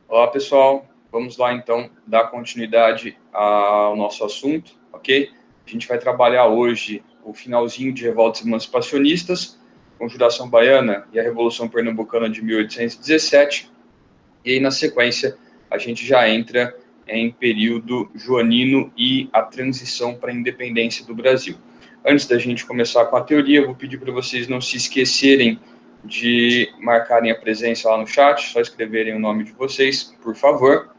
Olá, pessoal. Vamos lá, então, dar continuidade ao nosso assunto, ok? A gente vai trabalhar hoje o finalzinho de revoltas emancipacionistas, Conjuração Baiana e a Revolução Pernambucana de 1817. E aí, na sequência, a gente já entra em período joanino e a transição para a independência do Brasil. Antes da gente começar com a teoria, eu vou pedir para vocês não se esquecerem de marcarem a presença lá no chat, só escreverem o nome de vocês, por favor.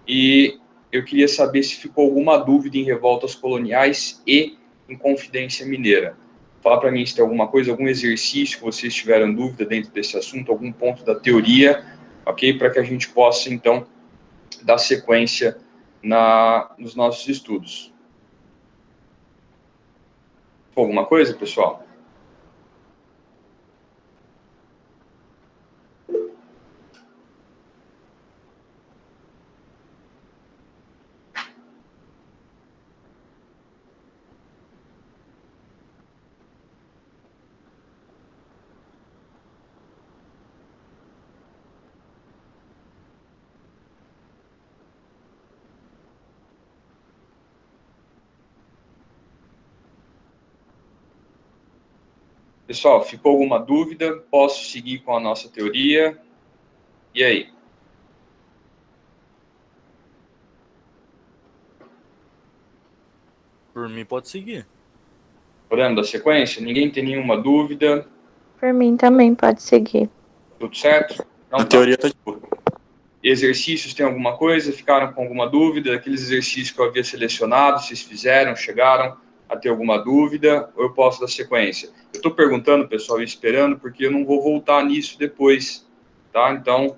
E eu queria saber se ficou alguma dúvida em revoltas coloniais e em Confidência Mineira. Fala para mim se tem alguma coisa, algum exercício que vocês tiveram dúvida dentro desse assunto, algum ponto da teoria, ok? Para que a gente possa, então, dar sequência nos nossos estudos. Alguma coisa, pessoal? Pessoal, ficou alguma dúvida? Posso seguir com a nossa teoria? E aí? Por mim, pode seguir. Podemos dar sequência? Ninguém tem nenhuma dúvida? Por mim também pode seguir. Tudo certo? Então, A teoria tá de boa. Exercícios, tem alguma coisa? Ficaram com alguma dúvida? Aqueles exercícios que eu havia selecionado, vocês fizeram, chegaram a ter alguma dúvida? Ou eu posso dar sequência? Eu estou perguntando, pessoal, e esperando, porque eu não vou voltar nisso depois, tá? Então,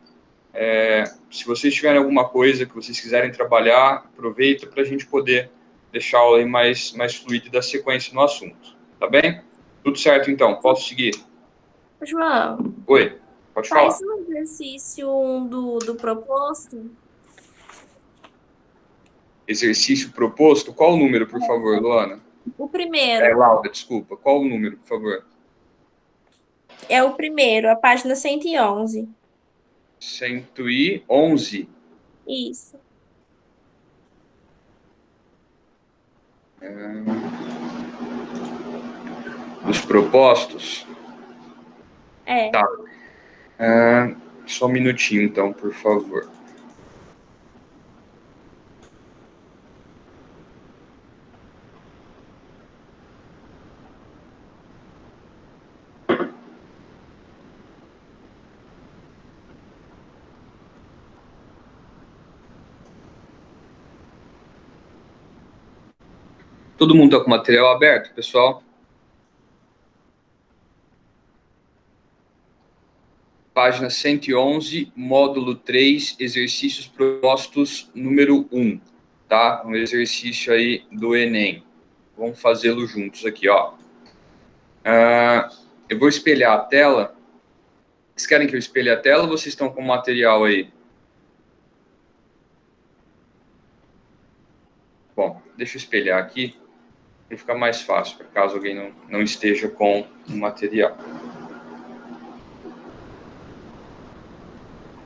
se vocês tiverem alguma coisa que vocês quiserem trabalhar, aproveita para a gente poder deixar a aula aí mais fluida e dar sequência no assunto, tá bem? Tudo certo, então. Posso seguir? João, Oi, pode falar. faz um exercício 1 do proposto. Exercício proposto. Qual o número, por favor, Luana? O primeiro. Laura, desculpa. Qual o número, por favor? É o primeiro, a página 111. 111. Isso. Os propostos. É. Tá. Só um minutinho, então, por favor. Todo mundo está com o material aberto, pessoal? Página 111, módulo 3, exercícios propostos número 1, tá? Um exercício aí do Enem. Vamos fazê-lo juntos aqui, ó. Eu vou espelhar a tela. Vocês querem que eu espelhe a tela ou vocês estão com o material aí? Bom, deixa eu espelhar aqui, para ficar mais fácil, para caso alguém não esteja com o material.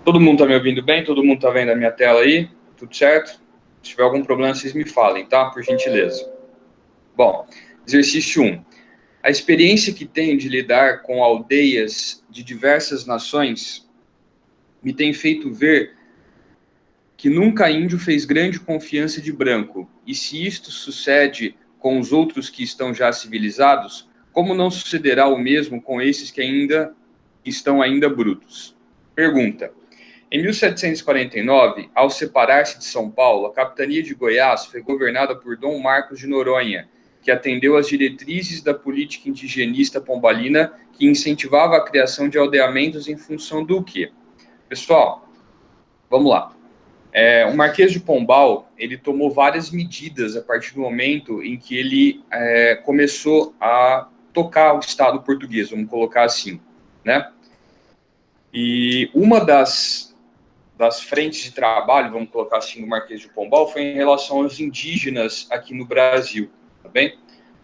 Todo mundo está me ouvindo bem? Todo mundo está vendo a minha tela aí? Tudo certo? Se tiver algum problema, vocês me falem, tá? Por gentileza. Bom, exercício 1. A experiência que tenho de lidar com aldeias de diversas nações me tem feito ver que nunca índio fez grande confiança de branco, e se isto sucede com os outros que estão já civilizados, como não sucederá o mesmo com esses que estão ainda brutos? Pergunta. Em 1749, ao separar-se de São Paulo, a capitania de Goiás foi governada por Dom Marcos de Noronha, que atendeu às diretrizes da política indigenista pombalina, que incentivava a criação de aldeamentos em função do quê? Pessoal, vamos lá. O Marquês de Pombal, ele tomou várias medidas a partir do momento em que ele começou a tocar o Estado português, vamos colocar assim, né? E uma das frentes de trabalho, vamos colocar assim, do Marquês de Pombal, foi em relação aos indígenas aqui no Brasil, tá bem?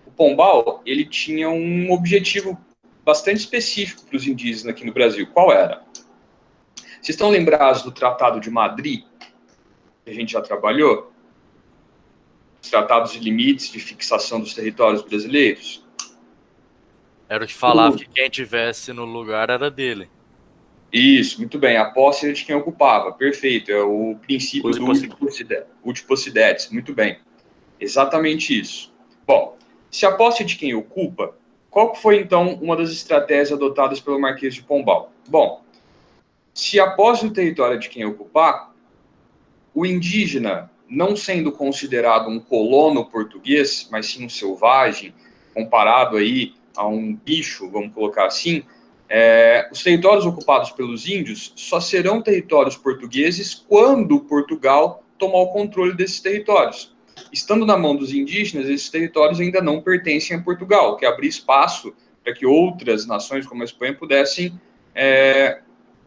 O Pombal, ele tinha um objetivo bastante específico para os indígenas aqui no Brasil. Qual era? Vocês estão lembrados do Tratado de Madrid, que a gente já trabalhou? Os tratados de limites de fixação dos territórios brasileiros? Era o que falava que quem tivesse no lugar era dele. Isso, muito bem. A posse era de quem ocupava. Perfeito. É o princípio do uti possidetis. Muito bem. Exatamente isso. Bom, se a posse é de quem ocupa, qual foi, então, uma das estratégias adotadas pelo Marquês de Pombal? Bom, se a posse do território é de quem ocupar, o indígena, não sendo considerado um colono português, mas sim um selvagem, comparado aí a um bicho, vamos colocar assim, os territórios ocupados pelos índios só serão territórios portugueses quando Portugal tomar o controle desses territórios. Estando na mão dos indígenas, esses territórios ainda não pertencem a Portugal, que abrir espaço para que outras nações, como a Espanha, pudessem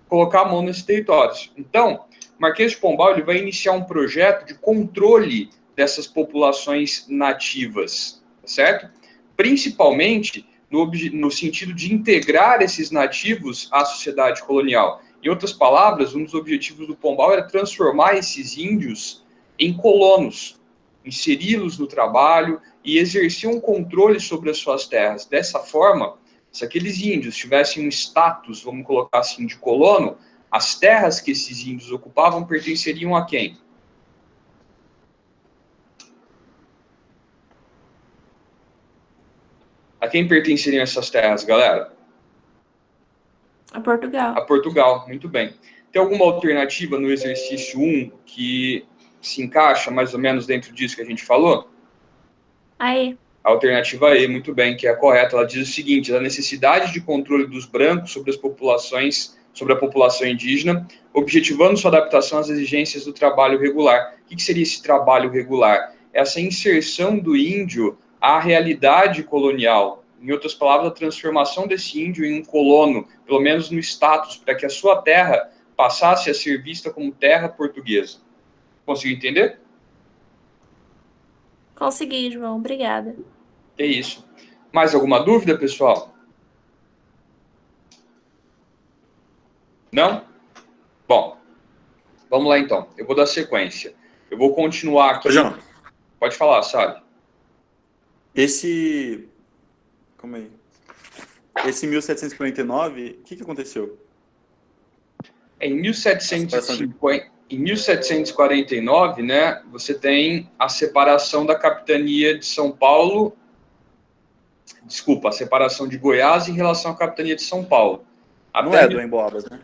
colocar a mão nesses territórios. Então, o Marquês de Pombal ele vai iniciar um projeto de controle dessas populações nativas, certo? Principalmente no sentido de integrar esses nativos à sociedade colonial. Em outras palavras, um dos objetivos do Pombal era transformar esses índios em colonos, inseri-los no trabalho e exercer um controle sobre as suas terras. Dessa forma, se aqueles índios tivessem um status, vamos colocar assim, de colono, as terras que esses índios ocupavam pertenceriam a quem? A quem pertenceriam essas terras, galera? A Portugal. A Portugal, muito bem. Tem alguma alternativa no exercício 1 que se encaixa mais ou menos dentro disso que a gente falou? Aí. A alternativa E, muito bem, que é a correta. Ela diz o seguinte: a necessidade de controle dos brancos sobre as populações, sobre a população indígena, objetivando sua adaptação às exigências do trabalho regular. O que seria esse trabalho regular? Essa inserção do índio à realidade colonial. Em outras palavras, a transformação desse índio em um colono, pelo menos no status, para que a sua terra passasse a ser vista como terra portuguesa. Conseguiu entender? Consegui, João. Obrigada. É isso. Mais alguma dúvida, pessoal? Não? Bom, vamos lá então. Eu vou dar sequência. Eu vou continuar aqui. Ô, João, pode falar, sabe? Como aí? Esse 1749, o que aconteceu? Em 1749, né, você tem a separação da capitania de São Paulo, a separação de Goiás em relação à capitania de São Paulo. Não é do Emboabas, né?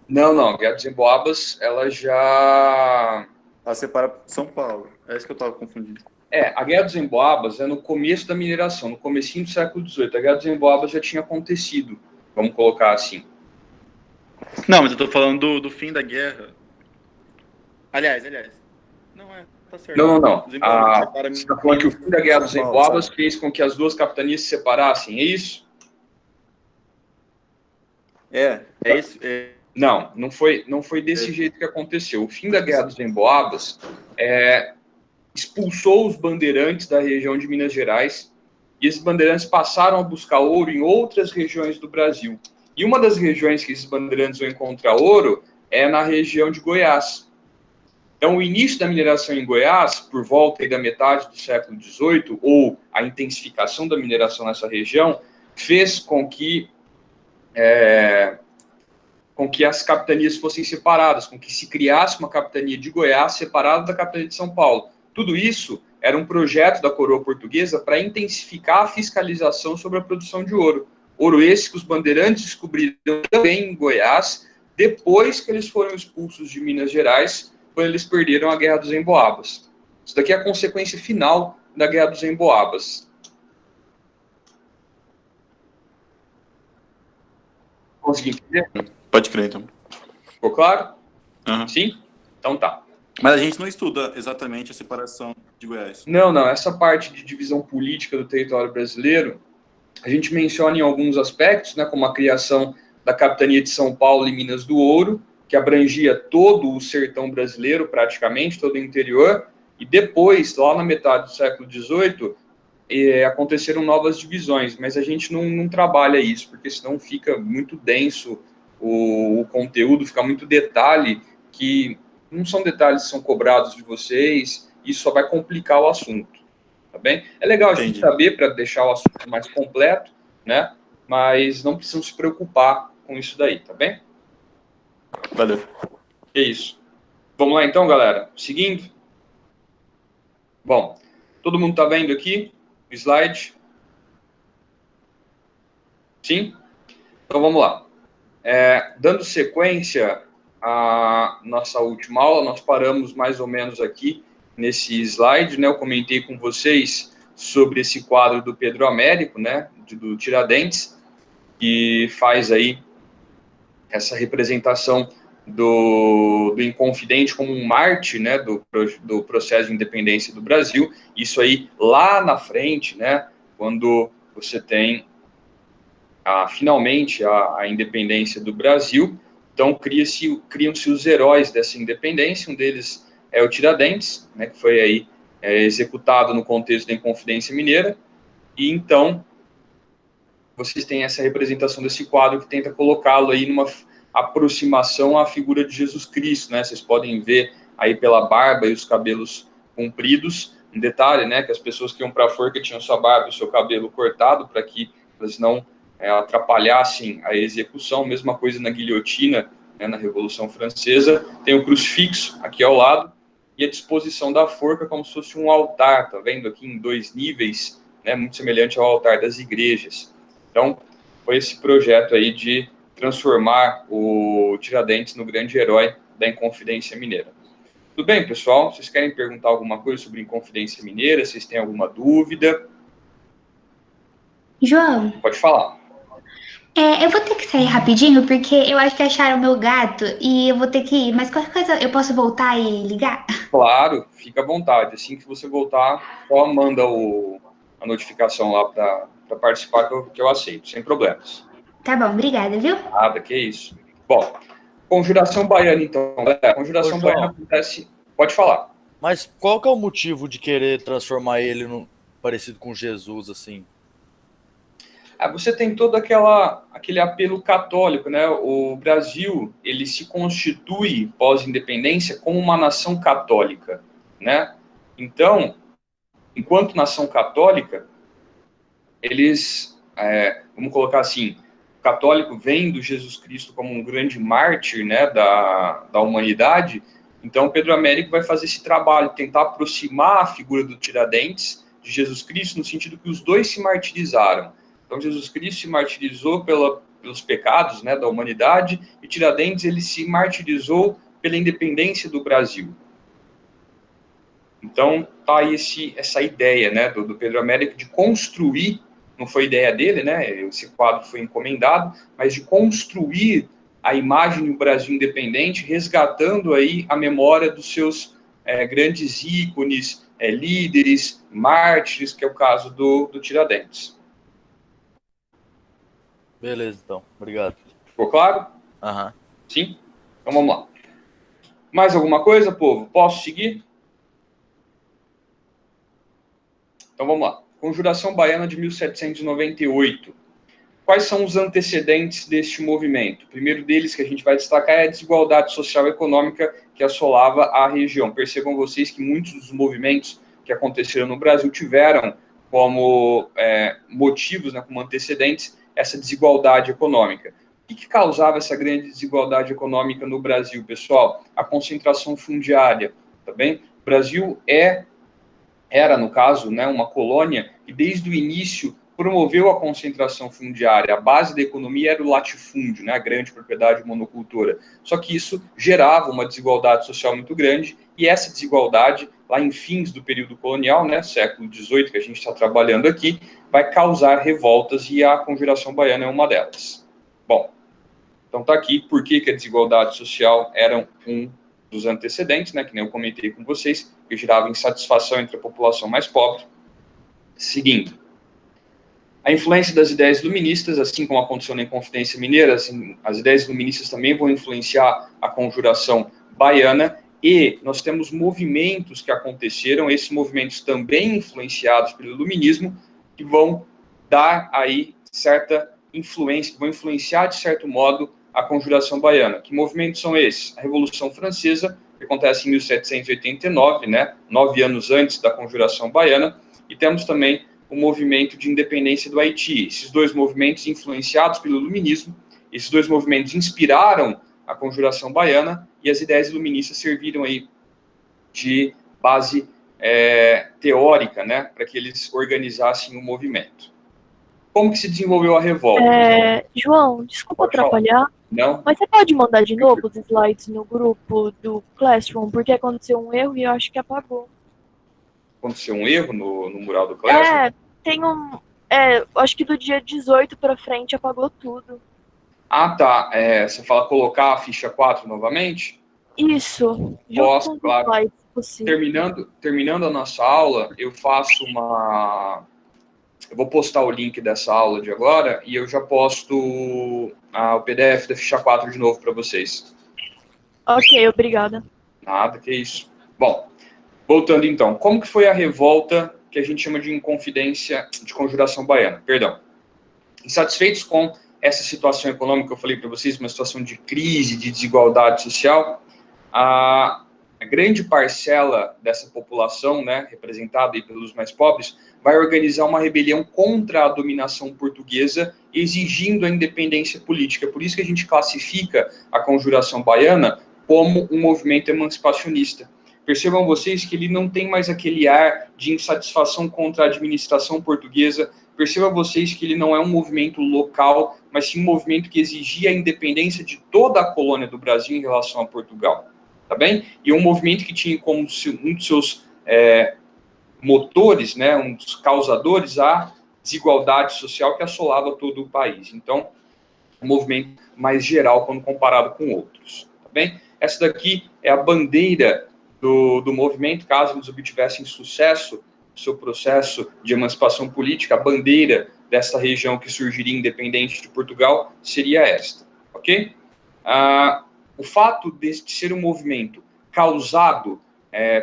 Não, a Guerra dos Emboabas, ela já... Ela separa São Paulo, é isso que eu estava confundindo. A Guerra dos Emboabas é no começo da mineração, no comecinho do século XVIII. A Guerra dos Emboabas já tinha acontecido, vamos colocar assim. Não, mas eu tô falando do fim da guerra. Aliás. Não tá certo. Não. Você está falando que o fim da Guerra dos Emboabas fez com que as duas capitanias se separassem, é isso? É isso. Não foi desse jeito que aconteceu. O fim da Guerra dos Emboabas expulsou os bandeirantes da região de Minas Gerais e esses bandeirantes passaram a buscar ouro em outras regiões do Brasil. E uma das regiões que esses bandeirantes vão encontrar ouro é na região de Goiás. Então, o início da mineração em Goiás, por volta da metade do século XVIII, ou a intensificação da mineração nessa região, fez com que as capitanias fossem separadas, com que se criasse uma capitania de Goiás separada da capitania de São Paulo. Tudo isso era um projeto da coroa portuguesa para intensificar a fiscalização sobre a produção de ouro. Ouro esse que os bandeirantes descobriram também em Goiás, depois que eles foram expulsos de Minas Gerais, quando eles perderam a Guerra dos Emboabas. Isso daqui é a consequência final da Guerra dos Emboabas. Consegui entender? Pode crer, então. Ficou claro? Uhum. Sim? Então tá. Mas a gente não estuda exatamente a separação de Goiás. Não. Essa parte de divisão política do território brasileiro, a gente menciona em alguns aspectos, né, como a criação da capitania de São Paulo e Minas do Ouro, que abrangia todo o sertão brasileiro, praticamente, todo o interior, e depois, lá na metade do século XVIII, aconteceram novas divisões, mas a gente não trabalha isso, porque senão fica muito denso o conteúdo, fica muito detalhe, que não são detalhes que são cobrados de vocês, isso só vai complicar o assunto, tá bem? É legal a gente saber para deixar o assunto mais completo, né? Mas não precisam se preocupar com isso daí, tá bem? Valeu. É isso. Vamos lá então, galera? Seguindo. Bom, todo mundo tá vendo aqui o slide? Sim? Então vamos lá. Dando sequência à nossa última aula, nós paramos mais ou menos aqui nesse slide, né? Eu comentei com vocês sobre esse quadro do Pedro Américo, né? Do Tiradentes, que faz aí essa representação do Inconfidente como um Marte, né, do processo de independência do Brasil. Isso aí lá na frente, né, quando você tem finalmente a independência do Brasil, então criam-se os heróis dessa independência. Um deles é o Tiradentes, né, que foi aí executado no contexto da Inconfidência Mineira, e então vocês têm essa representação desse quadro que tenta colocá-lo aí numa aproximação à figura de Jesus Cristo, né? Vocês podem ver aí pela barba e os cabelos compridos. Um detalhe, né? Que as pessoas que iam para a forca tinham sua barba e o seu cabelo cortado para que elas não atrapalhassem a execução. Mesma coisa na guilhotina, né, na Revolução Francesa. Tem o crucifixo aqui ao lado e a disposição da forca como se fosse um altar, tá vendo aqui em 2 níveis, né? Muito semelhante ao altar das igrejas. Então, foi esse projeto aí de transformar o Tiradentes no grande herói da Inconfidência Mineira. Tudo bem, pessoal? Vocês querem perguntar alguma coisa sobre Inconfidência Mineira? Vocês têm alguma dúvida? João, Pode falar. eu vou ter que sair rapidinho porque eu acho que acharam meu gato e eu vou ter que ir. Mas qualquer coisa eu posso voltar e ligar? Claro, fica à vontade. Assim que você voltar, só manda a notificação lá para participar que eu aceito, sem problemas. Tá bom, obrigada, viu? Nada, que isso. Bom, conjuração baiana, então. Conjuração baiana acontece... Pode falar. Mas qual que é o motivo de querer transformar ele parecido com Jesus, assim? Você tem todo aquele apelo católico, né? O Brasil, ele se constitui pós-independência como uma nação católica, né? Então, enquanto nação católica, eles, vamos colocar assim, o católico vendo Jesus Cristo como um grande mártir, né, da humanidade. Então, Pedro Américo vai fazer esse trabalho, tentar aproximar a figura do Tiradentes de Jesus Cristo, no sentido que os dois se martirizaram. Então, Jesus Cristo se martirizou pelos pecados, né, da humanidade, e Tiradentes ele se martirizou pela independência do Brasil. Então, tá aí essa ideia, né, do Pedro Américo de construir, não foi ideia dele, né, esse quadro foi encomendado, mas de construir a imagem do Brasil independente, resgatando aí a memória dos seus grandes ícones, líderes, mártires, que é o caso do Tiradentes. Beleza, então. Obrigado. Ficou claro? Aham. Sim? Então vamos lá. Mais alguma coisa, povo? Posso seguir? Então vamos lá. Conjuração Baiana de 1798. Quais são os antecedentes deste movimento? O primeiro deles que a gente vai destacar é a desigualdade social e econômica que assolava a região. Percebam vocês que muitos dos movimentos que aconteceram no Brasil tiveram como motivos, né, como antecedentes, essa desigualdade econômica. O que causava essa grande desigualdade econômica no Brasil, pessoal? A concentração fundiária, tá bem? O Brasil era, no caso, né, uma colônia que desde o início promoveu a concentração fundiária. A base da economia era o latifúndio, né, a grande propriedade monocultora. Só que isso gerava uma desigualdade social muito grande, e essa desigualdade, lá em fins do período colonial, né, século XVIII, que a gente está trabalhando aqui, vai causar revoltas, e a Conjuração Baiana é uma delas. Bom, então está aqui por que a desigualdade social era um dos antecedentes, né, que nem eu comentei com vocês, que gerava insatisfação entre a população mais pobre. Seguindo, a influência das ideias iluministas, assim como aconteceu na Inconfidência Mineira, assim, as ideias iluministas também vão influenciar a Conjuração Baiana, e nós temos movimentos que aconteceram, esses movimentos também influenciados pelo iluminismo, que vão dar aí certa influência, que vão influenciar, de certo modo, a Conjuração Baiana. Que movimentos são esses? A Revolução Francesa, que acontece em 1789, né, 9 anos antes da Conjuração Baiana, e temos também o movimento de independência do Haiti. Esses dois movimentos influenciados pelo iluminismo, esses dois movimentos inspiraram a Conjuração Baiana, e as ideias iluministas serviram aí de base teórica, né, para que eles organizassem o movimento. Como que se desenvolveu a revolta? João, desculpa Pode falar. atrapalhar, Não? mas você pode mandar de novo os slides no grupo do Classroom, porque aconteceu um erro e eu acho que apagou. Aconteceu um erro no mural do Classroom? Tem um... acho que do dia 18 pra frente apagou tudo. Ah, tá. Você fala colocar a ficha 4 novamente? Isso. Posso, Junto com claro. os slides, se possível. Terminando a nossa aula, eu faço eu vou postar o link dessa aula de agora e eu já posto o PDF da ficha 4 de novo para vocês. Ok, obrigada. Nada, que isso. Bom, voltando então. Como que foi a revolta que a gente chama de Inconfidência de Conjuração Baiana? Perdão. Insatisfeitos com essa situação econômica que eu falei para vocês, uma situação de crise, de desigualdade social, a grande parcela dessa população, né, representada aí pelos mais pobres, vai organizar uma rebelião contra a dominação portuguesa, exigindo a independência política. Por isso que a gente classifica a Conjuração Baiana como um movimento emancipacionista. Percebam vocês que ele não tem mais aquele ar de insatisfação contra a administração portuguesa. Percebam vocês que ele não é um movimento local, mas sim um movimento que exigia a independência de toda a colônia do Brasil em relação a Portugal. Tá bem? E um movimento que tinha como um dos seus motores, né, um dos causadores, a desigualdade social que assolava todo o país. Então, um movimento mais geral quando comparado com outros. Tá bem? Essa daqui é a bandeira do movimento, caso eles obtivessem sucesso no seu processo de emancipação política, a bandeira dessa região que surgiria independente de Portugal seria esta. Ok? O fato de ser um movimento causado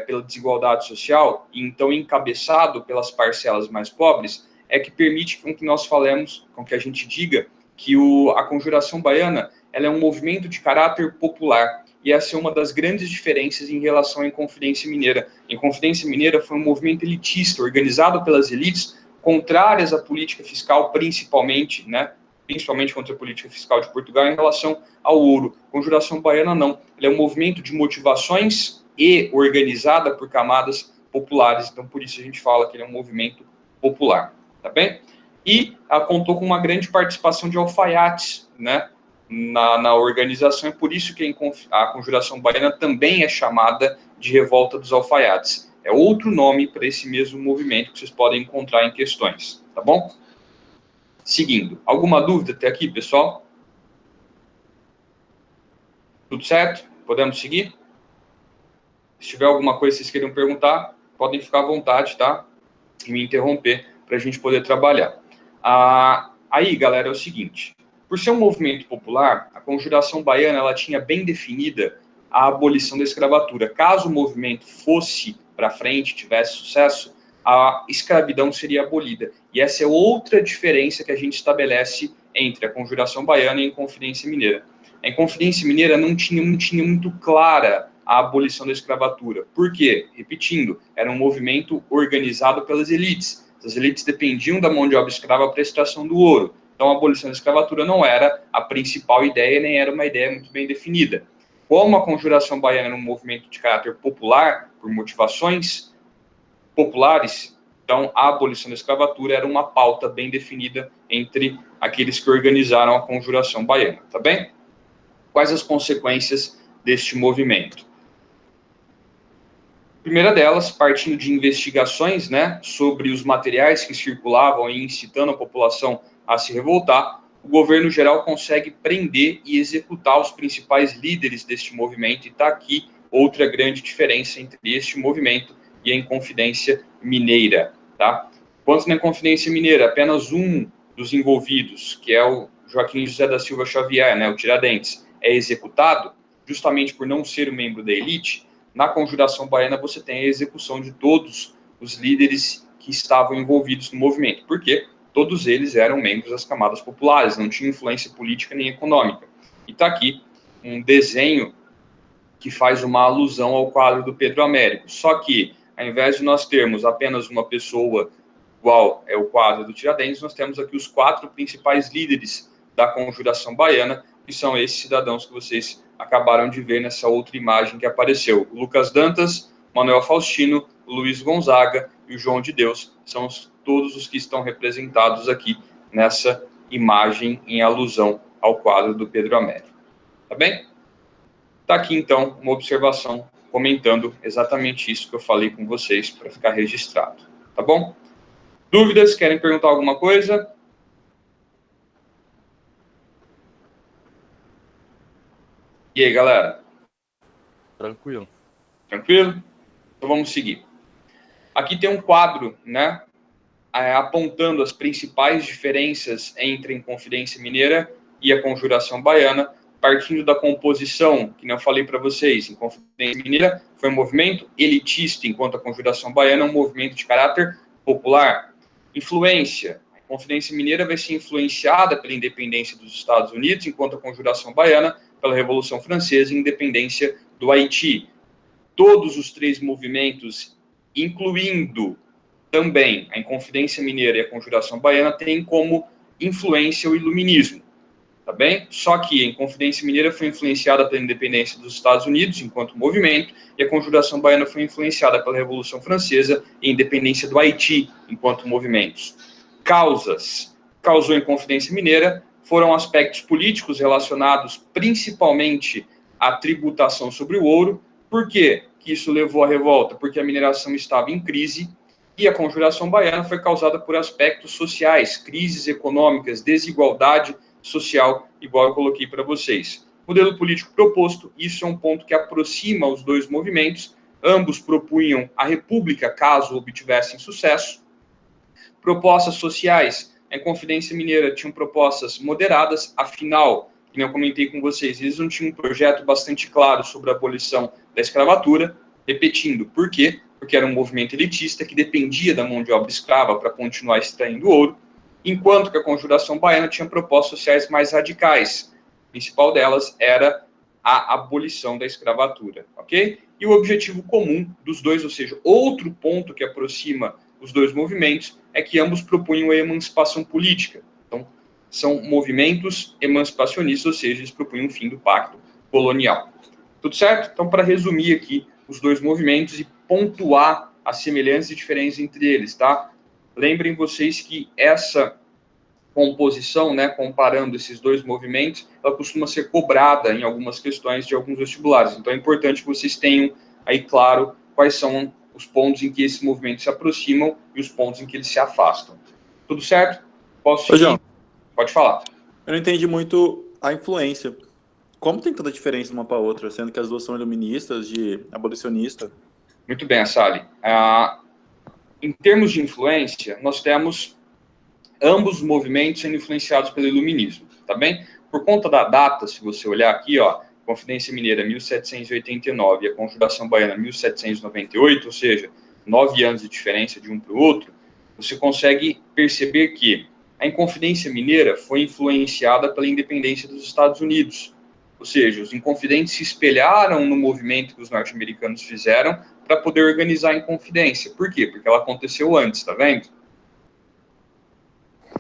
pela desigualdade social e então encabeçado pelas parcelas mais pobres é que permite com que nós falemos, com que a gente diga que a Conjuração Baiana ela é um movimento de caráter popular e essa é uma das grandes diferenças em relação à Inconfidência Mineira. A Inconfidência Mineira foi um movimento elitista organizado pelas elites contrárias à política fiscal, principalmente contra a política fiscal de Portugal em relação ao ouro. Conjuração Baiana não. Ele é um movimento de motivações e organizada por camadas populares. Então, por isso a gente fala que ele é um movimento popular. Tá bem? E contou com uma grande participação de alfaiates, né, na organização. É por isso que a Conjuração Baiana também é chamada de Revolta dos Alfaiates. É outro nome para esse mesmo movimento que vocês podem encontrar em questões. Tá bom? Seguindo. Alguma dúvida até aqui, pessoal? Tudo certo? Podemos seguir? Se tiver alguma coisa que vocês queiram perguntar, podem ficar à vontade, tá? E me interromper para a gente poder trabalhar. Aí, galera, é o seguinte. Por ser um movimento popular, a Conjuração Baiana ela tinha bem definida a abolição da escravatura. Caso o movimento fosse para frente, tivesse sucesso, a escravidão seria abolida. E essa é outra diferença que a gente estabelece entre a Conjuração Baiana e a Inconfidência Mineira. A Inconfidência Mineira não tinha muito clara a abolição da escravatura. Por quê? Repetindo, era um movimento organizado pelas elites. As elites dependiam da mão de obra escrava para a extração do ouro. Então, a abolição da escravatura não era a principal ideia, nem era uma ideia muito bem definida. Como a Conjuração Baiana era um movimento de caráter popular, por motivações populares, então a abolição da escravatura era uma pauta bem definida entre aqueles que organizaram a Conjuração Baiana, tá bem? Quais as consequências deste movimento? Primeira delas, partindo de investigações, né, sobre os materiais que circulavam e incitando a população a se revoltar, o governo geral consegue prender e executar os principais líderes deste movimento, e está aqui outra grande diferença entre este movimento e a Inconfidência Mineira. Tá? Enquanto na Inconfidência Mineira, apenas um dos envolvidos, que é o Joaquim José da Silva Xavier, né, o Tiradentes, é executado, justamente por não ser um membro da elite, na Conjuração Baiana você tem a execução de todos os líderes que estavam envolvidos no movimento. Por quê? Todos eles eram membros das camadas populares, não tinham influência política nem econômica. E está aqui um desenho que faz uma alusão ao quadro do Pedro Américo. Só que, ao invés de nós termos apenas uma pessoa igual é o quadro do Tiradentes, nós temos aqui os 4 principais líderes da Conjuração Baiana, que são esses cidadãos que vocês acabaram de ver nessa outra imagem que apareceu. O Lucas Dantas, Manuel Faustino, o Luiz Gonzaga e o João de Deus são todos os que estão representados aqui nessa imagem em alusão ao quadro do Pedro Américo. Tá bem? Tá aqui, então, uma observação comentando exatamente isso que eu falei com vocês para ficar registrado. Tá bom? Dúvidas? Querem perguntar alguma coisa? E aí, galera? Tranquilo. Tranquilo? Então vamos seguir. Aqui tem um quadro, né, apontando as principais diferenças entre a Inconfidência Mineira e a Conjuração Baiana, partindo da composição, que eu falei para vocês. A Inconfidência Mineira foi um movimento elitista, enquanto a Conjuração Baiana é um movimento de caráter popular. Influência. A Inconfidência Mineira vai ser influenciada pela independência dos Estados Unidos, enquanto a Conjuração Baiana pela Revolução Francesa e independência do Haiti. Todos os 3 movimentos, incluindo também a Inconfidência Mineira e a Conjuração Baiana, têm como influência o iluminismo, tá bem? Só que a Inconfidência Mineira foi influenciada pela independência dos Estados Unidos enquanto movimento, e a Conjuração Baiana foi influenciada pela Revolução Francesa e a independência do Haiti enquanto movimentos. Causas. Causou a Inconfidência Mineira foram aspectos políticos relacionados principalmente à tributação sobre o ouro. Por quê que isso levou à revolta? Porque a mineração estava em crise, e a Conjuração Baiana foi causada por aspectos sociais, crises econômicas, desigualdade social, igual eu coloquei para vocês. Modelo político proposto, isso é um ponto que aproxima os 2 movimentos. Ambos propunham a república caso obtivessem sucesso. Propostas sociais. A Inconfidência Mineira tinha propostas moderadas, afinal, como eu comentei com vocês, eles não tinham um projeto bastante claro sobre a abolição da escravatura. Repetindo, por quê? Porque era um movimento elitista que dependia da mão de obra escrava para continuar extraindo ouro, enquanto que a Conjuração Baiana tinha propostas sociais mais radicais. A principal delas era a abolição da escravatura, ok? E o objetivo comum dos 2, ou seja, outro ponto que aproxima os 2 movimentos, é que ambos propunham a emancipação política. Então, são movimentos emancipacionistas, ou seja, eles propunham o fim do pacto colonial. Tudo certo? Então, para resumir aqui os 2 movimentos e pontuar as semelhanças e diferenças entre eles, tá? Lembrem vocês que essa composição, né, comparando esses 2 movimentos, ela costuma ser cobrada em algumas questões de alguns vestibulares. Então, é importante que vocês tenham aí claro quais são os pontos em que esses movimentos se aproximam e os pontos em que eles se afastam. Tudo certo? Posso seguir? Ô, João, Pode falar. eu não entendi muito a influência. Como tem tanta diferença de uma para outra, sendo que as 2 são iluministas, de abolicionista? Muito bem, Assali. Em termos de influência, nós temos ambos os movimentos sendo influenciados pelo iluminismo, tá bem? Por conta da data, se você olhar aqui, ó, Confidência Mineira 1789 e a Conjuração Baiana 1798, ou seja, 9 anos de diferença de um para o outro, você consegue perceber que a Inconfidência Mineira foi influenciada pela independência dos Estados Unidos, ou seja, os inconfidentes se espelharam no movimento que os norte-americanos fizeram para poder organizar a Inconfidência. Por quê? Porque ela aconteceu antes, tá vendo?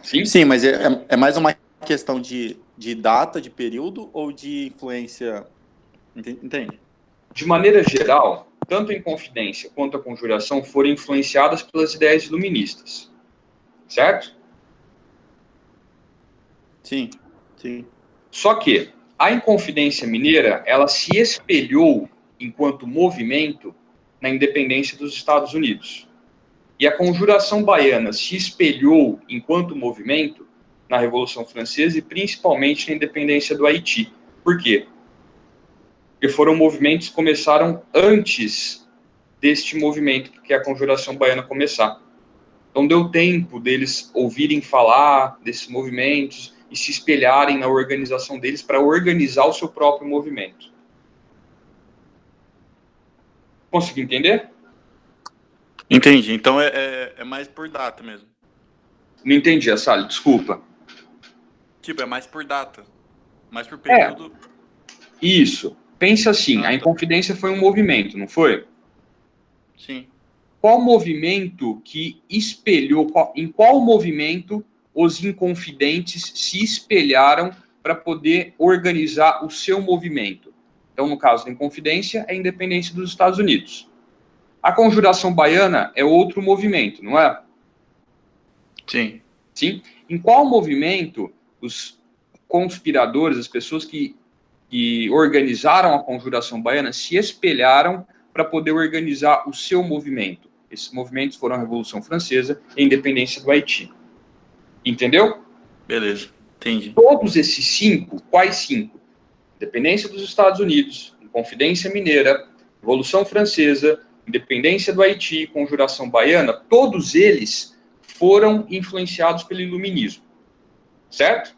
Sim? Sim, mas é mais uma questão de data, de período, ou de influência? Entende? De maneira geral, tanto a Inconfidência quanto a Conjuração foram influenciadas pelas ideias iluministas. Certo? Sim, sim. Só que a Inconfidência Mineira, ela se espelhou enquanto movimento na independência dos Estados Unidos. E a Conjuração Baiana se espelhou enquanto movimento na Revolução Francesa e principalmente na independência do Haiti. Por quê? Porque foram movimentos que começaram antes deste movimento, que é a Conjuração Baiana começar. Então deu tempo deles ouvirem falar desses movimentos e se espelharem na organização deles para organizar o seu próprio movimento. Consegui entender? Entendi. Então é mais por data mesmo. Não entendi, Assali, desculpa. Tipo, é mais por data. Mas por período... Isso. Pensa assim, a Inconfidência foi um movimento, não foi? Sim. Qual movimento que espelhou, em qual movimento os Inconfidentes se espelharam para poder organizar o seu movimento? Então, no caso da Inconfidência, é a independência dos Estados Unidos. A Conjuração Baiana é outro movimento, não é? Sim. Sim? Em qual movimento os conspiradores, as pessoas que organizaram a Conjuração Baiana, se espelharam para poder organizar o seu movimento? Esses movimentos foram a Revolução Francesa e a independência do Haiti. Entendeu? Beleza, entendi. Todos esses 5, quais 5? Independência dos Estados Unidos, Inconfidência Mineira, Revolução Francesa, independência do Haiti, Conjuração Baiana, todos eles foram influenciados pelo Iluminismo. Certo?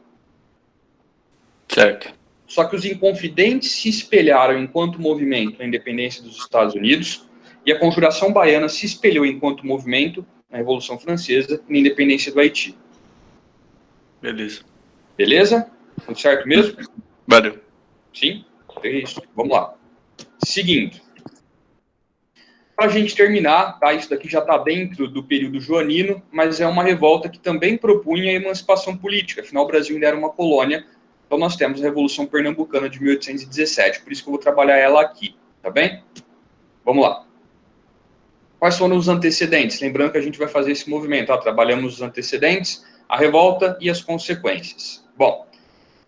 Certo. Só que os Inconfidentes se espelharam enquanto movimento na independência dos Estados Unidos e a Conjuração Baiana se espelhou enquanto movimento na Revolução Francesa e na independência do Haiti. Beleza. Beleza? Tudo certo mesmo? Valeu. Sim? É isso. Vamos lá. Seguindo. Para a gente terminar, tá? Isso daqui já está dentro do período joanino, mas é uma revolta que também propunha a emancipação política. Afinal, o Brasil ainda era uma colônia. Então, nós temos a Revolução Pernambucana de 1817. Por isso que eu vou trabalhar ela aqui. Tá bem? Vamos lá. Quais foram os antecedentes? Lembrando que a gente vai fazer esse movimento. Tá? Trabalhamos os antecedentes, a revolta e as consequências. Bom,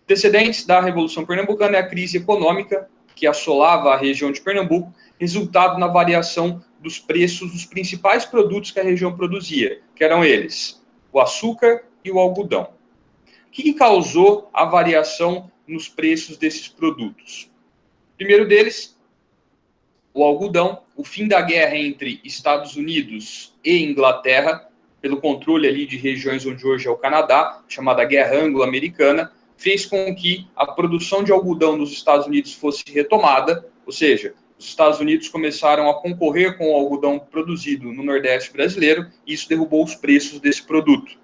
antecedentes da Revolução Pernambucana é a crise econômica que assolava a região de Pernambuco, resultado na variação dos preços dos principais produtos que a região produzia, que eram eles, o açúcar e o algodão. O que causou a variação nos preços desses produtos? Primeiro deles, o algodão, o fim da guerra entre Estados Unidos e Inglaterra, pelo controle ali de regiões onde hoje é o Canadá, chamada Guerra Anglo-Americana, fez com que a produção de algodão nos Estados Unidos fosse retomada, ou seja, os Estados Unidos começaram a concorrer com o algodão produzido no Nordeste brasileiro, e isso derrubou os preços desse produto.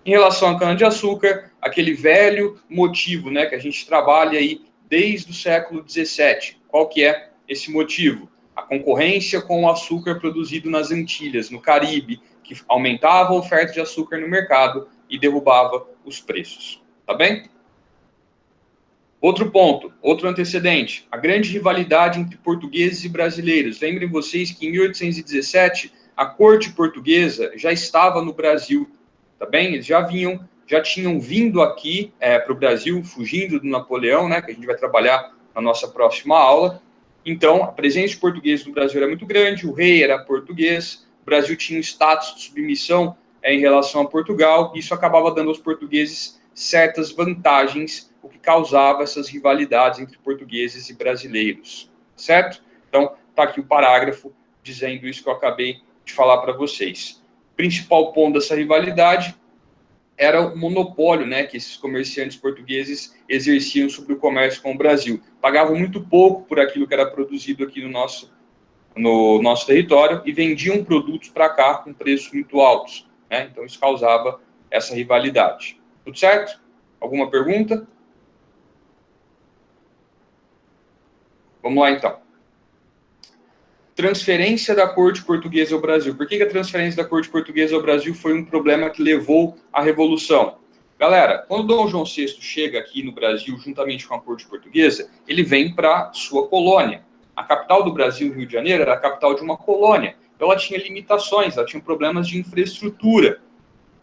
Em relação à cana-de-açúcar, aquele velho motivo, né, que a gente trabalha aí desde o século XVII. Qual que é esse motivo? A concorrência com o açúcar produzido nas Antilhas, no Caribe, que aumentava a oferta de açúcar no mercado e derrubava os preços. Tá bem? Outro ponto, outro antecedente, a grande rivalidade entre portugueses e brasileiros. Lembrem vocês que em 1817 a corte portuguesa já estava no Brasil, tá bem? Eles já tinham vindo aqui para o Brasil, fugindo do Napoleão, né? Que a gente vai trabalhar na nossa próxima aula. Então, a presença de portugueses no Brasil era muito grande, o rei era português, o Brasil tinha um status de submissão em relação a Portugal, e isso acabava dando aos portugueses certas vantagens, o que causava essas rivalidades entre portugueses e brasileiros, certo? Então, está aqui o parágrafo dizendo isso que eu acabei de falar para vocês. O principal ponto dessa rivalidade era o monopólio, né, que esses comerciantes portugueses exerciam sobre o comércio com o Brasil. Pagavam muito pouco por aquilo que era produzido aqui no nosso território e vendiam produtos para cá com preços muito altos, né? Então, isso causava essa rivalidade. Tudo certo? Alguma pergunta? Vamos lá, então. Transferência da corte portuguesa ao Brasil. Por que a transferência da corte portuguesa ao Brasil foi um problema que levou à Revolução? Galera, quando Dom João VI chega aqui no Brasil, juntamente com a corte portuguesa, ele vem para sua colônia. A capital do Brasil, Rio de Janeiro, era a capital de uma colônia. Então, ela tinha limitações, ela tinha problemas de infraestrutura.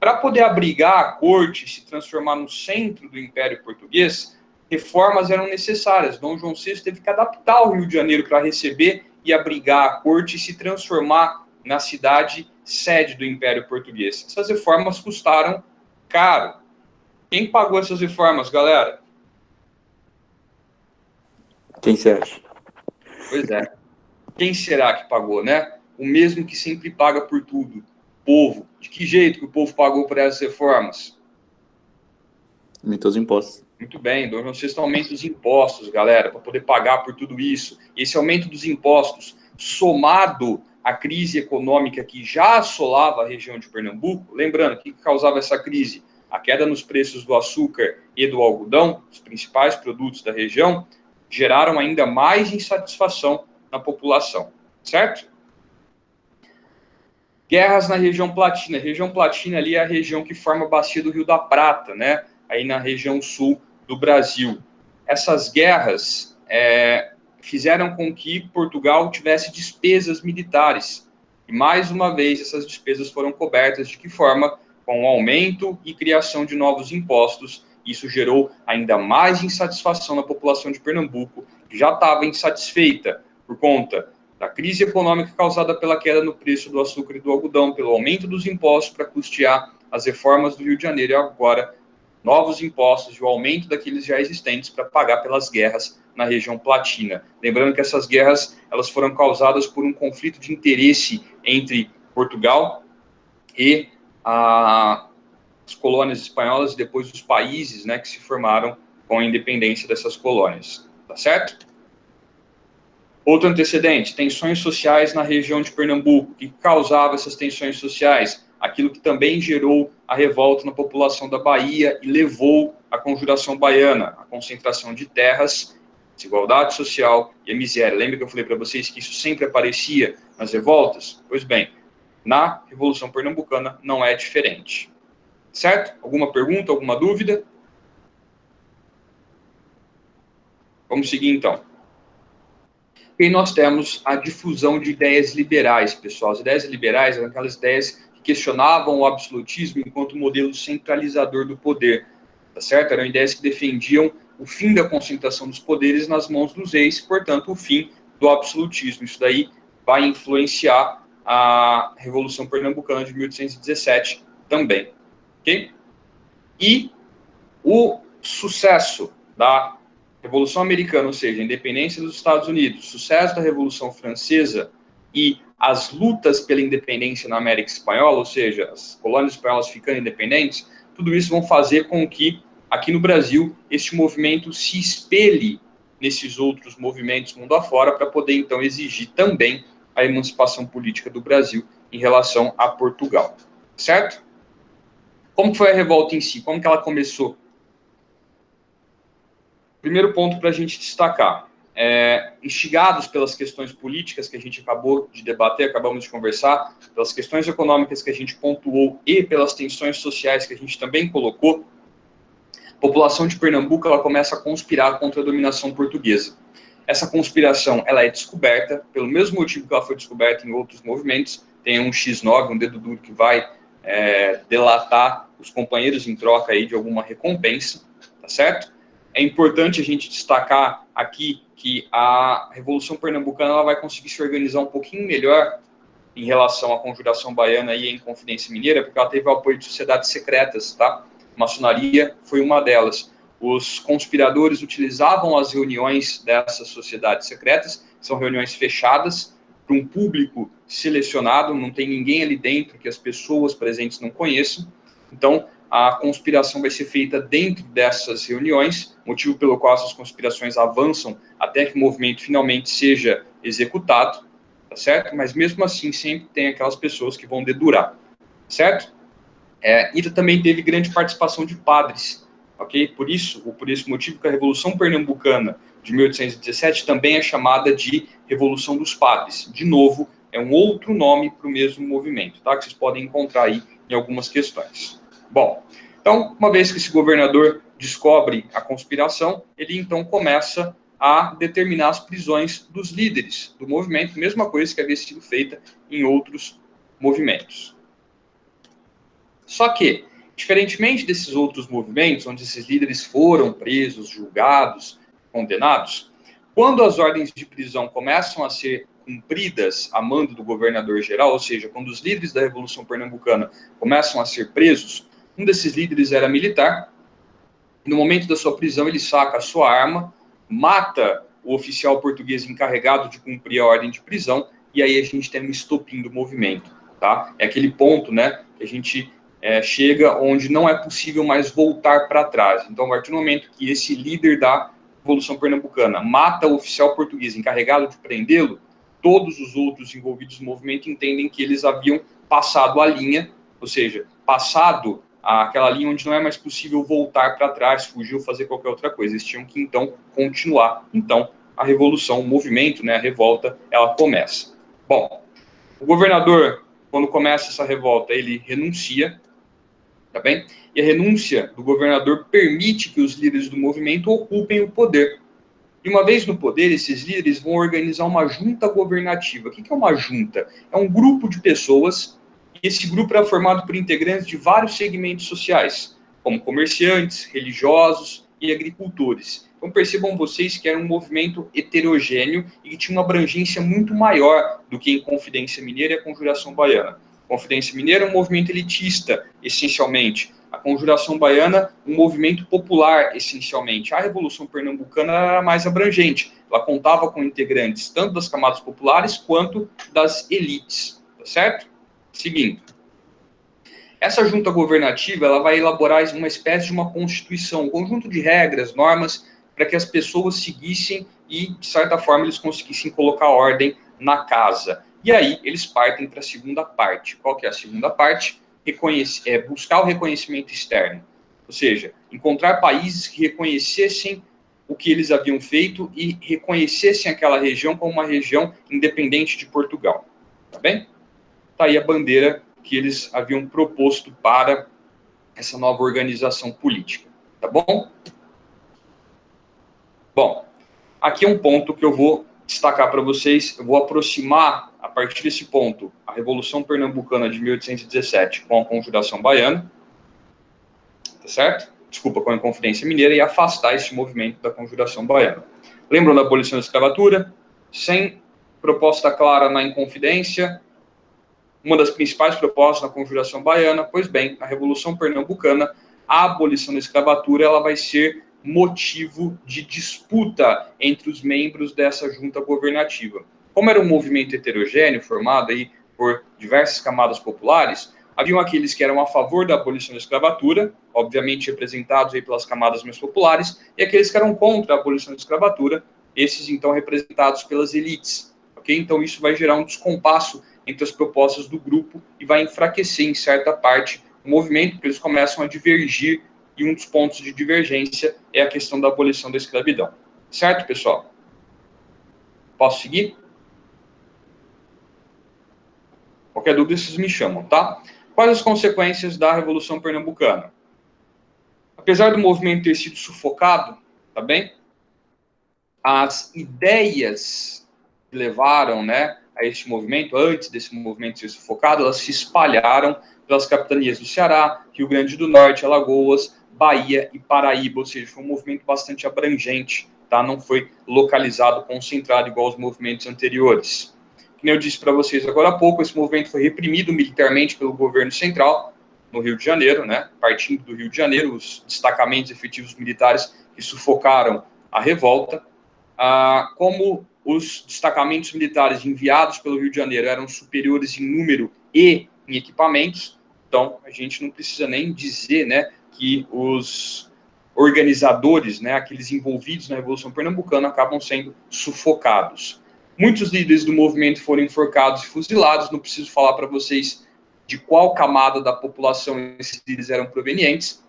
Para poder abrigar a corte, se transformar no centro do Império Português, reformas eram necessárias. Dom João VI teve que adaptar o Rio de Janeiro para receber e abrigar a corte e se transformar na cidade sede do Império Português. Essas reformas custaram caro. Quem pagou essas reformas, galera? Quem você acha? Pois é. Quem será que pagou, né? O mesmo que sempre paga por tudo. O povo. De que jeito que o povo pagou por essas reformas? Aumentou os impostos. Muito bem, Dom João VI aumenta os impostos, galera, para poder pagar por tudo isso. Esse aumento dos impostos, somado à crise econômica que já assolava a região de Pernambuco, lembrando, o que causava essa crise? a queda nos preços do açúcar e do algodão, os principais produtos da região, geraram ainda mais insatisfação na população, certo? Guerras na região Platina. A região Platina ali é a região que forma a bacia do Rio da Prata, né? Aí na região sul do Brasil. Essas guerras fizeram com que Portugal tivesse despesas militares. E, mais uma vez, essas despesas foram cobertas de que forma? Com o aumento e criação de novos impostos. Isso gerou ainda mais insatisfação na população de Pernambuco, que já estava insatisfeita por conta da crise econômica causada pela queda no preço do açúcar e do algodão, pelo aumento dos impostos para custear as reformas do Rio de Janeiro e agora novos impostos e o aumento daqueles já existentes para pagar pelas guerras na região Platina. Lembrando que essas guerras elas foram causadas por um conflito de interesse entre Portugal e as colônias espanholas e depois os países, né, que se formaram com a independência dessas colônias. Tá certo? Outro antecedente, tensões sociais na região de Pernambuco. O que causava essas tensões sociais? Aquilo que também gerou a revolta na população da Bahia e levou à Conjuração Baiana, a concentração de terras, desigualdade social e a miséria. Lembra que eu falei para vocês que isso sempre aparecia nas revoltas? Pois bem, na Revolução Pernambucana não é diferente. Certo? Alguma pergunta, alguma dúvida? Vamos seguir então. E nós temos a difusão de ideias liberais, pessoal. As ideias liberais eram aquelas ideias que questionavam o absolutismo enquanto modelo centralizador do poder, tá certo? Eram ideias que defendiam o fim da concentração dos poderes nas mãos dos reis, portanto, o fim do absolutismo. Isso daí vai influenciar a Revolução Pernambucana de 1817 também, ok? E o sucesso da Revolução Americana, ou seja, a independência dos Estados Unidos, sucesso da Revolução Francesa e as lutas pela independência na América Espanhola, ou seja, as colônias espanholas ficando independentes, tudo isso vão fazer com que, aqui no Brasil, este movimento se espelhe nesses outros movimentos mundo afora para poder, então, exigir também a emancipação política do Brasil em relação a Portugal. Certo? Como foi a revolta em si? Como que ela começou? Primeiro ponto para a gente destacar, instigados pelas questões políticas que a gente acabou de debater, acabamos de conversar, pelas questões econômicas que a gente pontuou e pelas tensões sociais que a gente também colocou, a população de Pernambuco ela começa a conspirar contra a dominação portuguesa. Essa conspiração ela é descoberta, pelo mesmo motivo que ela foi descoberta em outros movimentos, tem um X9, um dedo duro que vai delatar os companheiros em troca aí de alguma recompensa, tá certo? É importante a gente destacar aqui que a Revolução Pernambucana ela vai conseguir se organizar um pouquinho melhor em relação à Conjuração Baiana e à Inconfidência Mineira, porque ela teve o apoio de sociedades secretas, tá? A maçonaria foi uma delas. Os conspiradores utilizavam as reuniões dessas sociedades secretas, são reuniões fechadas, para um público selecionado, não tem ninguém ali dentro que as pessoas presentes não conheçam. Então, a conspiração vai ser feita dentro dessas reuniões, motivo pelo qual essas conspirações avançam até que o movimento finalmente seja executado, tá certo? Mas mesmo assim, sempre tem aquelas pessoas que vão dedurar, certo? E também teve grande participação de padres, ok? Por esse motivo que a Revolução Pernambucana de 1817 também é chamada de Revolução dos Padres. De novo, é um outro nome para o mesmo movimento, tá? Que vocês podem encontrar aí em algumas questões. Bom, então, uma vez que esse governador descobre a conspiração, ele então começa a determinar as prisões dos líderes do movimento, mesma coisa que havia sido feita em outros movimentos. Só que, diferentemente desses outros movimentos, onde esses líderes foram presos, julgados, condenados, quando as ordens de prisão começam a ser cumpridas a mando do governador-geral, ou seja, quando os líderes da Revolução Pernambucana começam a ser presos, um desses líderes era militar. No momento da sua prisão, ele saca a sua arma, mata o oficial português encarregado de cumprir a ordem de prisão, e aí a gente tem um estopim do movimento, tá? É aquele ponto, né, que a gente chega onde não é possível mais voltar para trás. Então, a partir do momento que esse líder da Revolução Pernambucana mata o oficial português encarregado de prendê-lo, todos os outros envolvidos no movimento entendem que eles haviam passado a linha, ou seja, passado aquela linha onde não é mais possível voltar para trás, fugir ou fazer qualquer outra coisa. Eles tinham que, então, continuar. Então, a revolução, o movimento, né, a revolta, ela começa. Bom, o governador, quando começa essa revolta, ele renuncia, tá bem? E a renúncia do governador permite que os líderes do movimento ocupem o poder. E uma vez no poder, esses líderes vão organizar uma junta governativa. O que é uma junta? É um grupo de pessoas, e esse grupo era formado por integrantes de vários segmentos sociais, como comerciantes, religiosos e agricultores. Então percebam vocês que era um movimento heterogêneo e que tinha uma abrangência muito maior do que em Confidência Mineira e a Conjuração Baiana. Confidência Mineira é um movimento elitista, essencialmente. A Conjuração Baiana, um movimento popular, essencialmente. A Revolução Pernambucana era mais abrangente. Ela contava com integrantes tanto das camadas populares quanto das elites. Tá certo? Seguindo. Essa junta governativa ela vai elaborar uma espécie de uma constituição, um conjunto de regras, normas, para que as pessoas seguissem e, de certa forma, eles conseguissem colocar ordem na casa. E aí, eles partem para a segunda parte. Qual que é a segunda parte? Buscar o reconhecimento externo. Ou seja, encontrar países que reconhecessem o que eles haviam feito e reconhecessem aquela região como uma região independente de Portugal. Tá bem? Tá aí a bandeira que eles haviam proposto para essa nova organização política. Tá bom? Bom, aqui é um ponto que eu vou destacar para vocês, eu vou aproximar, a partir desse ponto, a Revolução Pernambucana de 1817 com a Conjuração Baiana, tá certo? Desculpa, com a Inconfidência Mineira, e afastar esse movimento da Conjuração Baiana. Lembram da abolição da escravatura? Sem proposta clara na Inconfidência, uma das principais propostas na Conjuração Baiana, pois bem, na Revolução Pernambucana, a abolição da escravatura ela vai ser motivo de disputa entre os membros dessa junta governativa. Como era um movimento heterogêneo, formado aí por diversas camadas populares, haviam aqueles que eram a favor da abolição da escravatura, obviamente representados aí pelas camadas mais populares, e aqueles que eram contra a abolição da escravatura, esses então representados pelas elites. Okay? Então isso vai gerar um descompasso entre as propostas do grupo e vai enfraquecer em certa parte o movimento, porque eles começam a divergir, e um dos pontos de divergência é a questão da abolição da escravidão. Certo, pessoal? Posso seguir? Qualquer dúvida, vocês me chamam, tá? Quais as consequências da Revolução Pernambucana? Apesar do movimento ter sido sufocado, tá bem? As ideias que levaram, né, a este movimento, antes desse movimento ser sufocado, elas se espalharam pelas capitanias do Ceará, Rio Grande do Norte, Alagoas, Bahia e Paraíba, ou seja, foi um movimento bastante abrangente, tá? Não foi localizado, concentrado igual aos movimentos anteriores. Como eu disse para vocês agora há pouco, esse movimento foi reprimido militarmente pelo governo central, no Rio de Janeiro, né? Partindo do Rio de Janeiro, os destacamentos efetivos militares que sufocaram a revolta. Como os destacamentos militares enviados pelo Rio de Janeiro eram superiores em número e em equipamentos, então a gente não precisa nem dizer, né, que os organizadores, né, aqueles envolvidos na Revolução Pernambucana, acabam sendo sufocados. Muitos líderes do movimento foram enforcados e fuzilados, não preciso falar para vocês de qual camada da população esses líderes eram provenientes,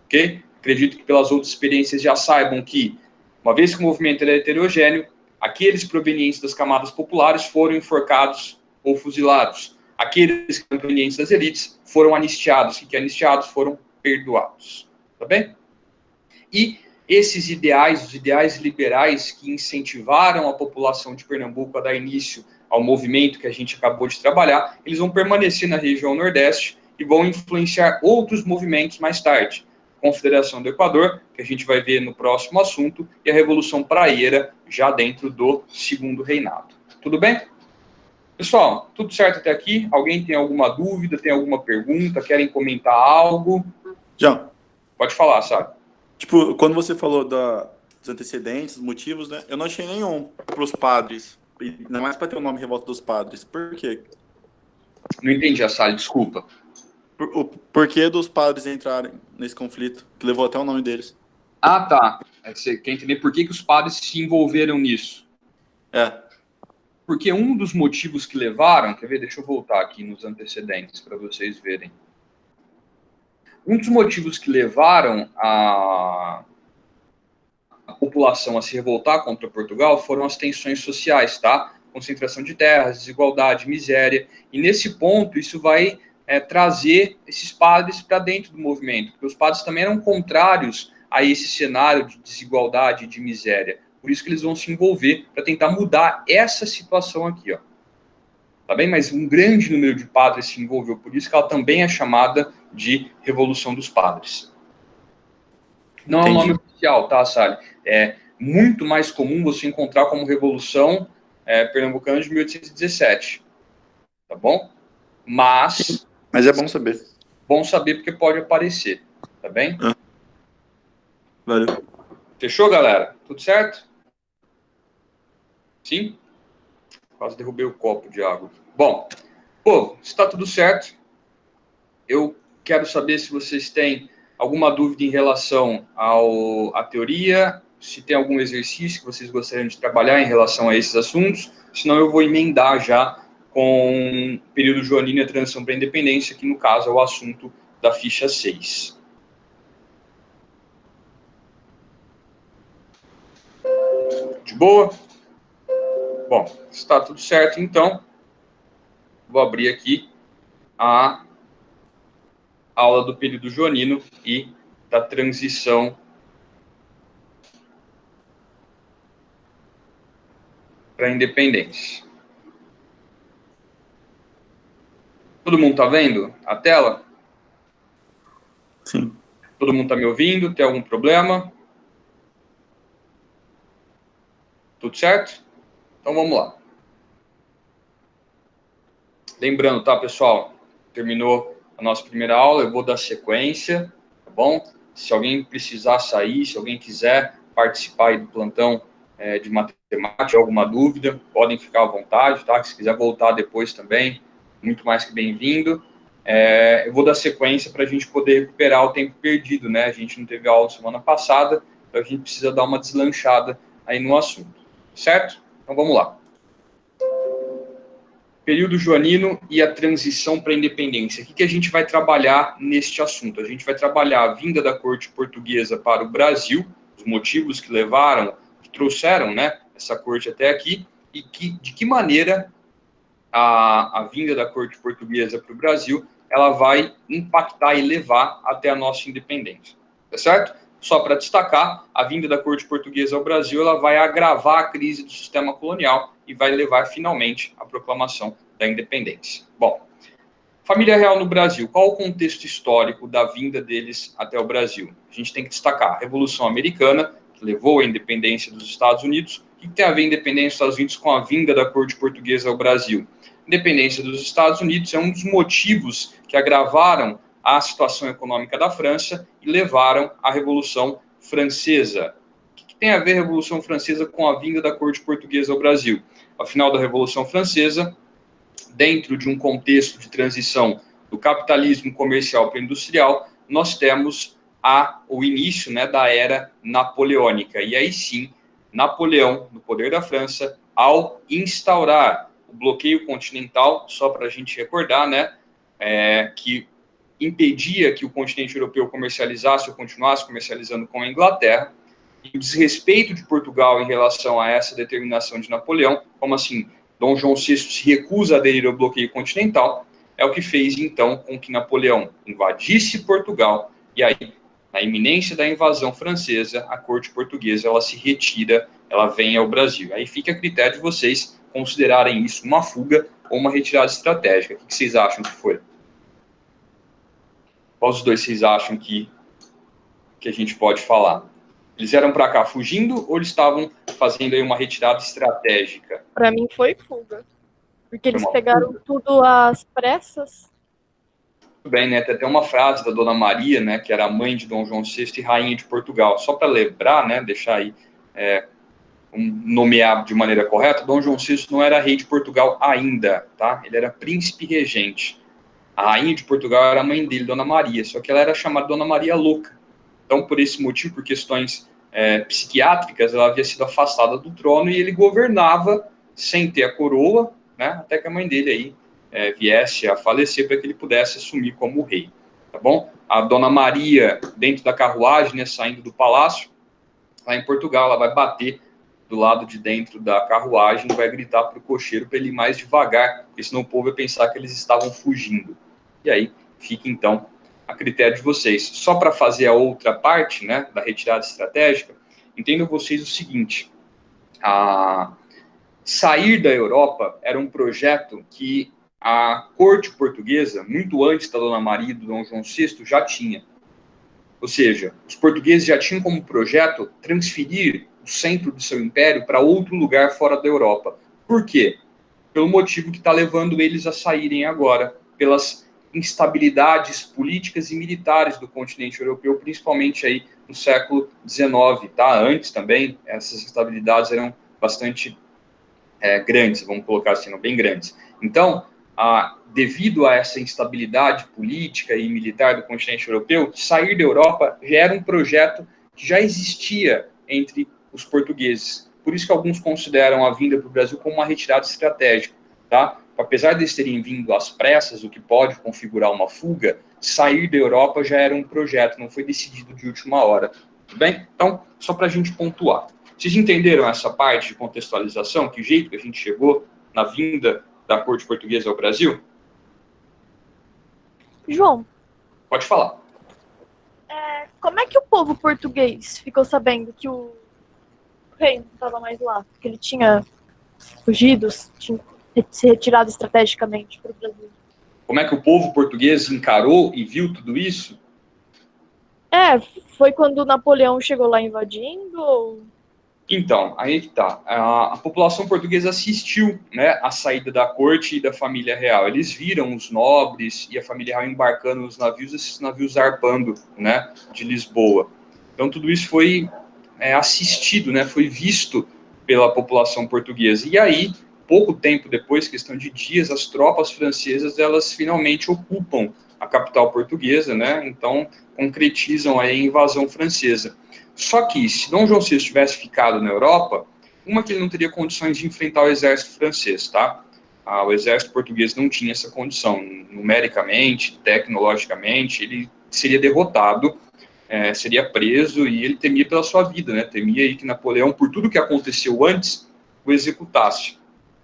ok? Acredito que pelas outras experiências já saibam que, uma vez que o movimento era heterogêneo, aqueles provenientes das camadas populares foram enforcados ou fuzilados. Aqueles provenientes das elites foram anistiados, e que anistiados foram perdoados. Tá bem? E esses ideais, os ideais liberais que incentivaram a população de Pernambuco a dar início ao movimento que a gente acabou de trabalhar, eles vão permanecer na região Nordeste e vão influenciar outros movimentos mais tarde. Confederação do Equador, que a gente vai ver no próximo assunto, e a Revolução Praieira, já dentro do Segundo Reinado. Tudo bem? Pessoal, tudo certo até aqui? Alguém tem alguma dúvida, tem alguma pergunta, querem comentar algo? Já. Pode falar, sabe? Tipo, quando você falou dos antecedentes, dos motivos, né? Eu não achei nenhum para os padres. Ainda mais para ter o nome Revolta dos Padres. Por quê? Não entendi, Assali, desculpa. O porquê dos padres entrarem nesse conflito, que levou até o nome deles. Ah, tá. Você quer entender por que os padres se envolveram nisso? É. Porque um dos motivos que levaram... Quer ver? Deixa eu voltar aqui nos antecedentes para vocês verem. Um dos motivos que levaram a população a se revoltar contra Portugal foram as tensões sociais, tá? Concentração de terras, desigualdade, miséria. E nesse ponto, isso vai trazer esses padres para dentro do movimento, porque os padres também eram contrários a esse cenário de desigualdade e de miséria. Por isso que eles vão se envolver para tentar mudar essa situação aqui, ó. Tá bem? Mas um grande número de padres se envolveu, por isso que ela também é chamada de Revolução dos Padres. Não é um nome oficial, tá, Sally? É muito mais comum você encontrar como Revolução Pernambucana de 1817, tá bom? Mas é bom saber. Bom saber porque pode aparecer, tá bem? Valeu. Fechou, galera? Tudo certo? Sim? Quase derrubei o copo de água. Bom, está tudo certo. Eu quero saber se vocês têm alguma dúvida em relação à teoria, se tem algum exercício que vocês gostariam de trabalhar em relação a esses assuntos, senão eu vou emendar já com o período joanino e a transição para a independência, que no caso é o assunto da ficha 6. De boa? Bom, está tudo certo, então, vou abrir aqui a aula do período joanino e da transição para a independência. Todo mundo está vendo a tela? Sim. Todo mundo está me ouvindo? Tem algum problema? Tudo certo? Então vamos lá. Lembrando, tá, pessoal? Terminou a nossa primeira aula, eu vou dar sequência, tá bom? Se alguém precisar sair, se alguém quiser participar aí do plantão de matemática, alguma dúvida, podem ficar à vontade, tá? Se quiser voltar depois também, muito mais que bem-vindo. Eu vou dar sequência para a gente poder recuperar o tempo perdido, né? A gente não teve aula semana passada, então a gente precisa dar uma deslanchada aí no assunto, certo? Então vamos lá. Período joanino e a transição para a independência. O que a gente vai trabalhar neste assunto? A gente vai trabalhar a vinda da corte portuguesa para o Brasil, os motivos que levaram, que trouxeram, né, essa corte até aqui, e de que maneira a vinda da corte portuguesa para o Brasil ela vai impactar e levar até a nossa independência. Tá certo? Só para destacar, a vinda da corte portuguesa ao Brasil ela vai agravar a crise do sistema colonial e vai levar finalmente à proclamação da independência. Bom, família real no Brasil, qual o contexto histórico da vinda deles até o Brasil? A gente tem que destacar a Revolução Americana, que levou à independência dos Estados Unidos. O que tem a ver a independência dos Estados Unidos com a vinda da corte portuguesa ao Brasil? A independência dos Estados Unidos é um dos motivos que agravaram a situação econômica da França e levaram à Revolução Francesa. O que tem a ver a Revolução Francesa com a vinda da corte portuguesa ao Brasil? Ao final da Revolução Francesa, dentro de um contexto de transição do capitalismo comercial para o industrial, nós temos o início, né, da era napoleônica. E aí sim, Napoleão, no poder da França, ao instaurar o bloqueio continental, só para a gente recordar, né, que impedia que o continente europeu comercializasse ou continuasse comercializando com a Inglaterra, e o desrespeito de Portugal em relação a essa determinação de Napoleão, como assim, Dom João VI se recusa a aderir ao bloqueio continental, é o que fez, então, com que Napoleão invadisse Portugal, e aí, na iminência da invasão francesa, a corte portuguesa, ela se retira, ela vem ao Brasil. Aí fica a critério de vocês considerarem isso uma fuga ou uma retirada estratégica. O que vocês acham que foi? Qual dos dois vocês acham que a gente pode falar? Eles eram para cá fugindo ou eles estavam fazendo aí uma retirada estratégica? Pra mim foi fuga. Porque eles Uma pegaram fuga. tudo às pressas. Muito bem, né? Tem até uma frase da Dona Maria, né, que era mãe de Dom João VI e rainha de Portugal. Só para lembrar, né, deixar aí nomear de maneira correta, Dom João VI não era rei de Portugal ainda, tá? Ele era príncipe regente. A rainha de Portugal era a mãe dele, Dona Maria, só que ela era chamada Dona Maria Louca. Então, por esse motivo, por questões psiquiátricas, ela havia sido afastada do trono e ele governava sem ter a coroa, né, até que a mãe dele aí viesse a falecer para que ele pudesse assumir como rei. tá bom? A Dona Maria, dentro da carruagem, né, saindo do palácio, lá em Portugal, ela vai bater do lado de dentro da carruagem e vai gritar para o cocheiro para ele ir mais devagar, porque senão o povo vai pensar que eles estavam fugindo. E aí fica, então, a critério de vocês. Só para fazer a outra parte, né, da retirada estratégica, entendam vocês o seguinte: sair da Europa era um projeto que a corte portuguesa, muito antes da Dona Maria e do Dom João VI, já tinha. Ou seja, os portugueses já tinham como projeto transferir o centro do seu império para outro lugar fora da Europa. Por quê? Pelo motivo que está levando eles a saírem agora, pelas instabilidades políticas e militares do continente europeu, principalmente aí no século XIX, tá? Antes também, essas instabilidades eram bastante grandes, vamos colocar assim, bem grandes. Então, devido a essa instabilidade política e militar do continente europeu, sair da Europa já era um projeto que já existia entre os portugueses. Por isso que alguns consideram a vinda para o Brasil como uma retirada estratégica, tá? Apesar de eles terem vindo às pressas, o que pode configurar uma fuga, sair da Europa já era um projeto, não foi decidido de última hora. Tudo bem? Então, só para a gente pontuar. Vocês entenderam essa parte de contextualização? Que jeito que a gente chegou na vinda da corte portuguesa ao Brasil? João, Pode falar. como é que o povo português ficou sabendo que o rei não estava mais lá? Que ele tinha fugido, tinha se retirado estrategicamente para o Brasil? Como é que o povo português encarou e viu tudo isso? Foi quando Napoleão chegou lá invadindo? Ou... Então, aí que tá. A população portuguesa assistiu, né, a saída da corte e da família real. Eles viram os nobres e a família real embarcando nos navios, esses navios zarpando, né, de Lisboa. Então, tudo isso foi assistido, né, foi visto pela população portuguesa. E aí, pouco tempo depois, questão de dias, as tropas francesas, elas finalmente ocupam a capital portuguesa, né, então concretizam aí a invasão francesa. Só que, se Dom João VI tivesse ficado na Europa, que ele não teria condições de enfrentar o exército francês, tá? O exército português não tinha essa condição, numericamente, tecnologicamente, ele seria derrotado, seria preso e ele temia pela sua vida, né? Temia aí que Napoleão, por tudo que aconteceu antes, o executasse.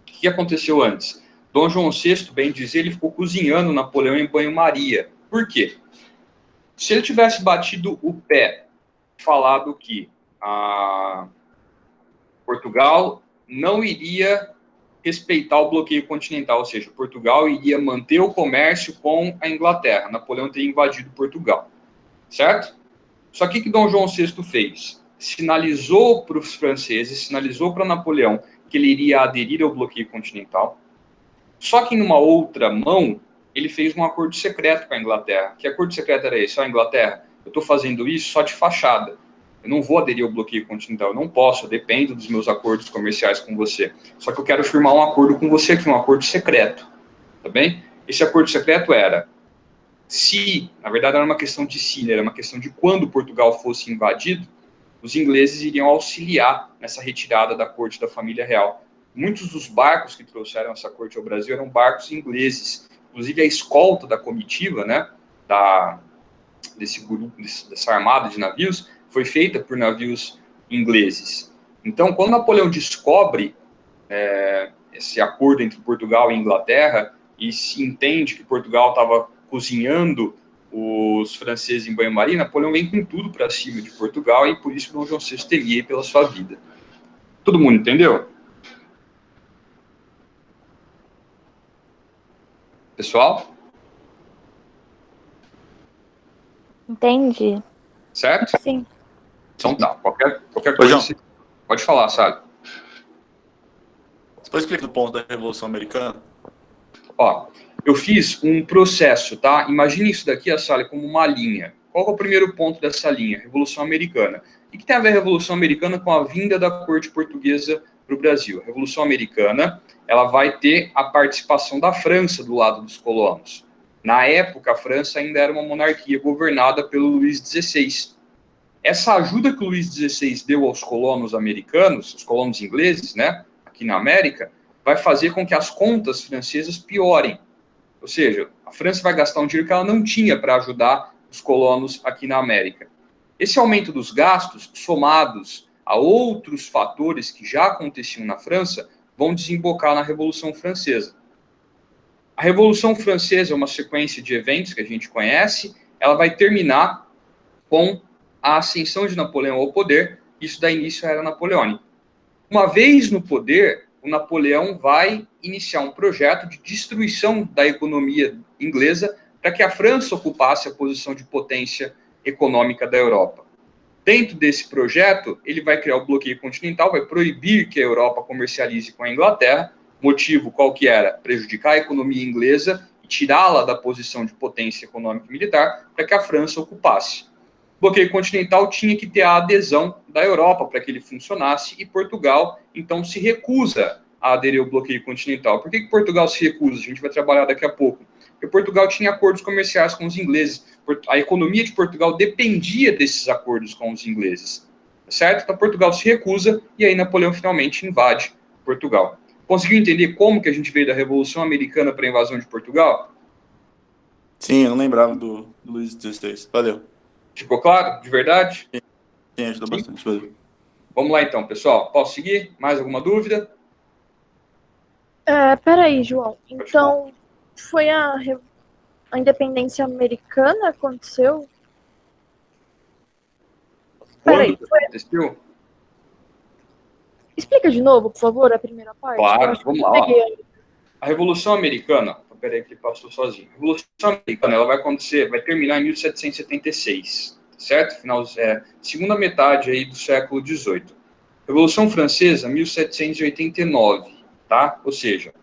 O que aconteceu antes? Dom João VI, bem dizer, ele ficou cozinhando Napoleão em banho-maria. Por quê? Se ele tivesse batido o pé, falado que Portugal não iria respeitar o bloqueio continental, ou seja, Portugal iria manter o comércio com a Inglaterra. Napoleão teria invadido Portugal, certo? Só que Dom João VI fez? Sinalizou para os franceses, sinalizou para Napoleão que ele iria aderir ao bloqueio continental. Só que, numa outra mão, ele fez um acordo secreto com a Inglaterra. Que acordo secreto era esse? Inglaterra, eu estou fazendo isso só de fachada. Eu não vou aderir ao bloqueio continental, eu não posso, eu dependo dos meus acordos comerciais com você. Só que eu quero firmar um acordo com você aqui, um acordo secreto, tá bem? Esse acordo secreto era, na verdade era uma questão de se, era uma questão de quando Portugal fosse invadido, os ingleses iriam auxiliar nessa retirada da corte da família real. Muitos dos barcos que trouxeram essa corte ao Brasil eram barcos ingleses. Inclusive a escolta da comitiva, né, desse grupo, dessa armada de navios, foi feita por navios ingleses. Então, quando Napoleão descobre esse acordo entre Portugal e Inglaterra, e se entende que Portugal estava cozinhando os franceses em banho-maria, Napoleão vem com tudo para cima de Portugal, e por isso Dom João VI temia pela sua vida. Todo mundo entendeu? Pessoal? Entendi. Certo? Sim. Então tá, qualquer coisa você pode falar, sabe? Depois explica o ponto da Revolução Americana. Ó, eu fiz um processo, tá? Imagine isso daqui, Sally, como uma linha. Qual é o primeiro ponto dessa linha? Revolução Americana. O que tem a ver a Revolução Americana com a vinda da corte portuguesa para o Brasil? A Revolução Americana, ela vai ter a participação da França do lado dos colonos. Na época, a França ainda era uma monarquia governada pelo Luís XVI. Essa ajuda que o Luís XVI deu aos colonos americanos, os colonos ingleses, né, aqui na América, vai fazer com que as contas francesas piorem. Ou seja, a França vai gastar um dinheiro que ela não tinha para ajudar os colonos aqui na América. Esse aumento dos gastos, somados a outros fatores que já aconteciam na França, vão desembocar na Revolução Francesa. A Revolução Francesa é uma sequência de eventos que a gente conhece, ela vai terminar com a ascensão de Napoleão ao poder, isso dá início à Era Napoleônica. Uma vez no poder, o Napoleão vai iniciar um projeto de destruição da economia inglesa para que a França ocupasse a posição de potência econômica da Europa. Dentro desse projeto, ele vai criar o bloqueio continental, vai proibir que a Europa comercialize com a Inglaterra, motivo qual que era? Prejudicar a economia inglesa e tirá-la da posição de potência econômica e militar para que a França ocupasse. O bloqueio continental tinha que ter a adesão da Europa para que ele funcionasse e Portugal, então, se recusa a aderir ao bloqueio continental. Por que Portugal se recusa? A gente vai trabalhar daqui a pouco. Porque Portugal tinha acordos comerciais com os ingleses. A economia de Portugal dependia desses acordos com os ingleses. Certo? Então, Portugal se recusa e aí Napoleão finalmente invade Portugal. Conseguiu entender como que a gente veio da Revolução Americana para a invasão de Portugal? Sim, eu não lembrava do Luís XVI. Valeu. Ficou claro? De verdade? Sim, ajudou bastante. Valeu. Vamos lá então, pessoal. Posso seguir? Mais alguma dúvida? Peraí, João. Então, foi a independência americana aconteceu? Peraí, Quando aconteceu? explica de novo, por favor, a primeira parte. Claro, vamos lá. Peguei. A Revolução Americana, peraí que ele passou sozinho. A Revolução Americana, ela vai acontecer, vai terminar em 1776, certo? Segunda metade aí do século XVIII. Revolução Francesa, 1789, tá? Ou seja,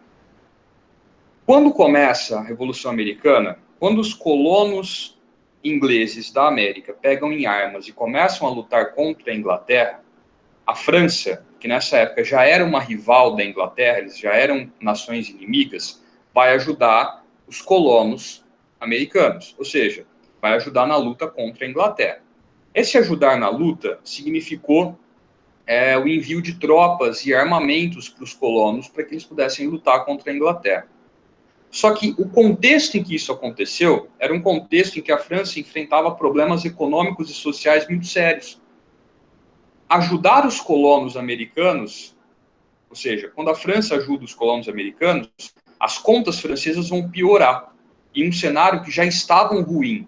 quando começa a Revolução Americana, quando os colonos ingleses da América pegam em armas e começam a lutar contra a Inglaterra, a França, que nessa época já era uma rival da Inglaterra, eles já eram nações inimigas, vai ajudar os colonos americanos, ou seja, vai ajudar na luta contra a Inglaterra. Esse ajudar na luta significou o envio de tropas e armamentos para os colonos para que eles pudessem lutar contra a Inglaterra. Só que o contexto em que isso aconteceu era um contexto em que a França enfrentava problemas econômicos e sociais muito sérios. Ajudar os colonos americanos, ou seja, quando a França ajuda os colonos americanos, as contas francesas vão piorar, em um cenário que já estava ruim.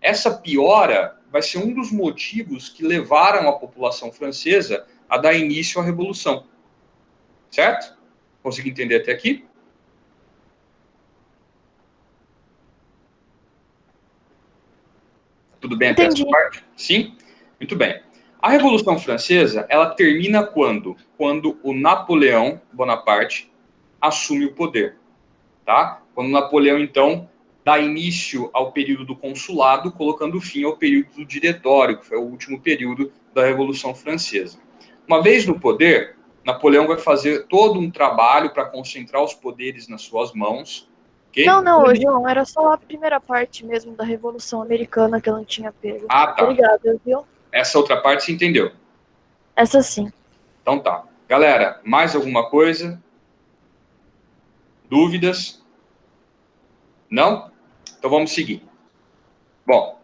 Essa piora vai ser um dos motivos que levaram a população francesa a dar início à Revolução. Certo? Consegui entender até aqui? Tudo bem até essa parte? Sim? Muito bem. A Revolução Francesa, ela termina quando? Quando o Napoleão Bonaparte assume o poder, tá? Quando Napoleão, então, dá início ao período do consulado, colocando fim ao período do diretório, que foi o último período da Revolução Francesa. Uma vez no poder, Napoleão vai fazer todo um trabalho para concentrar os poderes nas suas mãos. Okay? Não, João, era só a primeira parte mesmo da Revolução Americana que eu não tinha pego. Ah, tá. Obrigada, viu? Essa outra parte você entendeu? Essa sim. Então tá. Galera, mais alguma coisa? Dúvidas? Não? Então vamos seguir. Bom,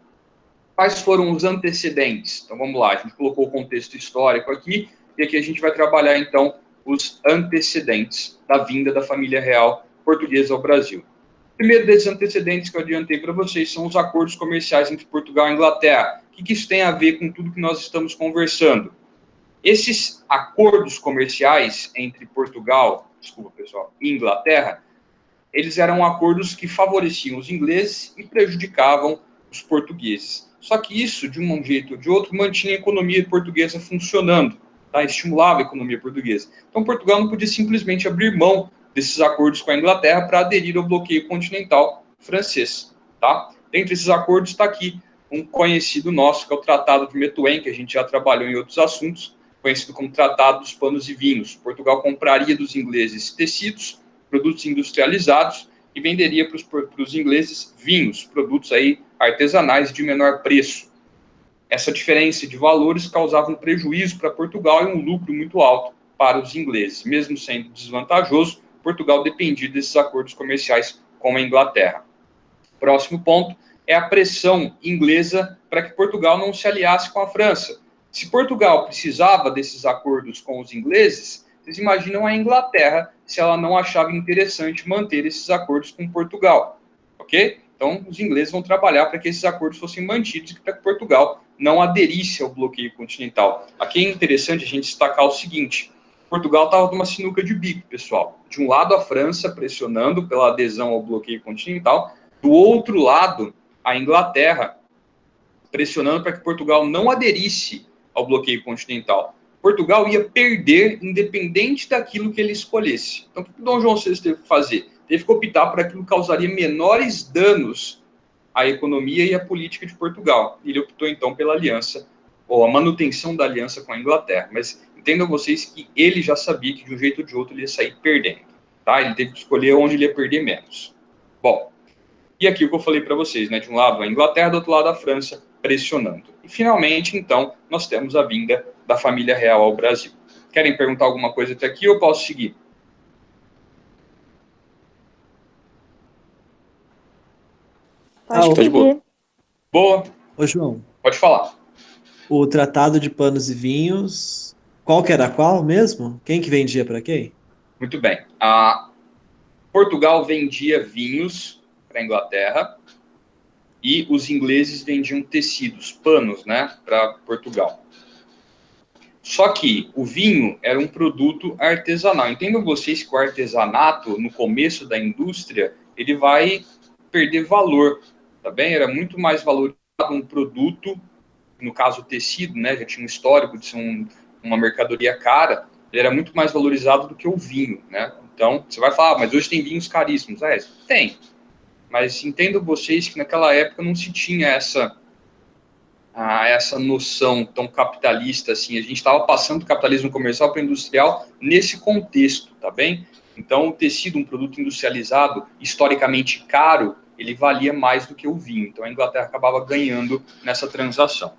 quais foram os antecedentes? Então vamos lá, a gente colocou o contexto histórico aqui, e aqui a gente vai trabalhar então os antecedentes da vinda da família real portuguesa ao Brasil. O primeiro desses antecedentes que eu adiantei para vocês são os acordos comerciais entre Portugal e Inglaterra. O que isso tem a ver com tudo que nós estamos conversando? Esses acordos comerciais entre Portugal, e Inglaterra, eles eram acordos que favoreciam os ingleses e prejudicavam os portugueses. Só que isso, de um jeito ou de outro, mantinha a economia portuguesa funcionando, tá? Estimulava a economia portuguesa. Então, Portugal não podia simplesmente abrir mão desses acordos com a Inglaterra para aderir ao bloqueio continental francês, tá? Dentre esses acordos está aqui um conhecido nosso, que é o Tratado de Methuen, que a gente já trabalhou em outros assuntos, conhecido como Tratado dos Panos e Vinhos. Portugal compraria dos ingleses tecidos, produtos industrializados, e venderia para os ingleses vinhos, produtos aí artesanais de menor preço. Essa diferença de valores causava um prejuízo para Portugal e um lucro muito alto para os ingleses. Mesmo sendo desvantajoso, Portugal dependia desses acordos comerciais com a Inglaterra. Próximo ponto é a pressão inglesa para que Portugal não se aliasse com a França. Se Portugal precisava desses acordos com os ingleses, vocês imaginam a Inglaterra se ela não achava interessante manter esses acordos com Portugal, ok? Então, os ingleses vão trabalhar para que esses acordos fossem mantidos e para que Portugal não aderisse ao bloqueio continental. Aqui é interessante a gente destacar o seguinte: Portugal estava numa sinuca de bico, pessoal. De um lado, a França pressionando pela adesão ao bloqueio continental, do outro lado, a Inglaterra pressionando para que Portugal não aderisse ao bloqueio continental. Portugal ia perder independente daquilo que ele escolhesse. Então, o que o Dom João VI teve que fazer? Teve que optar por aquilo que causaria menores danos à economia e à política de Portugal. Ele optou, então, pela aliança, ou a manutenção da aliança com a Inglaterra. Mas entendam vocês que ele já sabia que, de um jeito ou de outro, ele ia sair perdendo. Tá? Ele teve que escolher onde ele ia perder menos. Bom, e aqui o que eu falei para vocês, né? De um lado a Inglaterra, do outro lado a França, pressionando. E, finalmente, então, nós temos a vinda da família real ao Brasil. Querem perguntar alguma coisa até aqui ou eu posso seguir? Pode seguir. Boa, Ô, João, pode falar. o Tratado de Panos e Vinhos, qual que era qual mesmo? Quem que vendia para quem? Muito bem. Portugal vendia vinhos para a Inglaterra e os ingleses vendiam tecidos, panos, né, para Portugal. Só que o vinho era um produto artesanal. Entendam vocês que o artesanato, no começo da indústria, ele vai perder valor, tá bem? Era muito mais valorizado um produto, no caso o tecido, né, já tinha um histórico de ser uma mercadoria cara, ele era muito mais valorizado do que o vinho, né? Então, você vai falar, mas hoje tem vinhos caríssimos. Tem. Mas entendam vocês que naquela época não se tinha essa noção tão capitalista assim. A gente estava passando do capitalismo comercial para o industrial nesse contexto, tá bem? Então, o tecido, um produto industrializado, historicamente caro, ele valia mais do que o vinho. Então, a Inglaterra acabava ganhando nessa transação.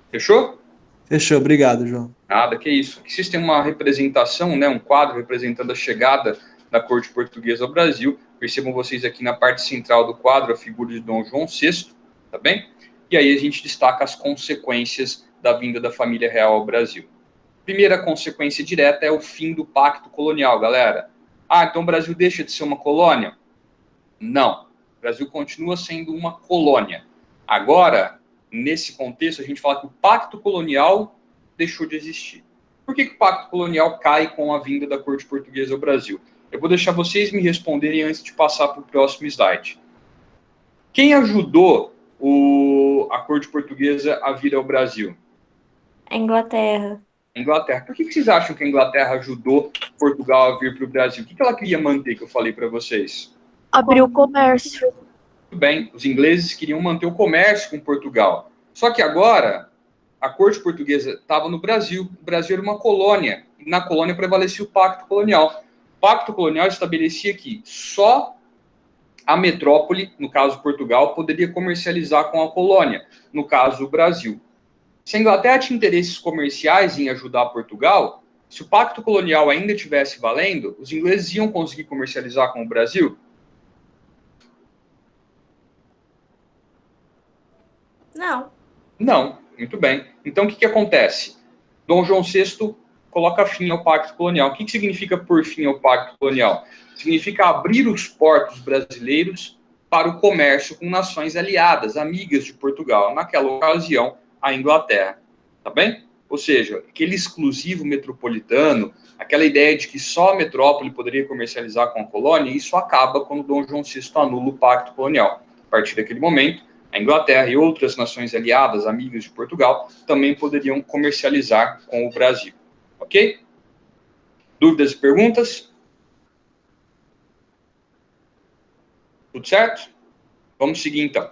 Fechou? Fechou, obrigado, João. Nada, que isso. Aqui vocês têm uma representação, né, um quadro representando a chegada da corte portuguesa ao Brasil. Percebam vocês aqui na parte central do quadro a figura de Dom João VI, tá bem? E aí a gente destaca as consequências da vinda da família real ao Brasil. Primeira consequência direta é o fim do pacto colonial, galera. Então o Brasil deixa de ser uma colônia? Não. O Brasil continua sendo uma colônia. Agora, nesse contexto, a gente fala que o pacto colonial deixou de existir. Por que o pacto colonial cai com a vinda da corte portuguesa ao Brasil? Eu vou deixar vocês me responderem antes de passar para o próximo slide. Quem ajudou a corte portuguesa a vir ao Brasil? A Inglaterra. Inglaterra. Por que vocês acham que a Inglaterra ajudou Portugal a vir para o Brasil? O que ela queria manter, que eu falei para vocês? Abrir o comércio. Muito bem, os ingleses queriam manter o comércio com Portugal. Só que agora, a corte portuguesa estava no Brasil. O Brasil era uma colônia. E na colônia prevalecia o pacto colonial. O pacto colonial estabelecia que só a metrópole, no caso Portugal, poderia comercializar com a colônia, no caso o Brasil. Se a Inglaterra tinha interesses comerciais em ajudar Portugal, se o pacto colonial ainda estivesse valendo, os ingleses iam conseguir comercializar com o Brasil? Não. Não, muito bem. Então, o que acontece? Dom João VI coloca fim ao pacto colonial. O que significa pôr fim ao pacto colonial? Significa abrir os portos brasileiros para o comércio com nações aliadas, amigas de Portugal. Naquela ocasião, a Inglaterra. Tá bem? Ou seja, aquele exclusivo metropolitano, aquela ideia de que só a metrópole poderia comercializar com a colônia, isso acaba quando Dom João VI anula o pacto colonial. A partir daquele momento, a Inglaterra e outras nações aliadas, amigas de Portugal, também poderiam comercializar com o Brasil. Ok? Dúvidas e perguntas? Tudo certo? Vamos seguir, então.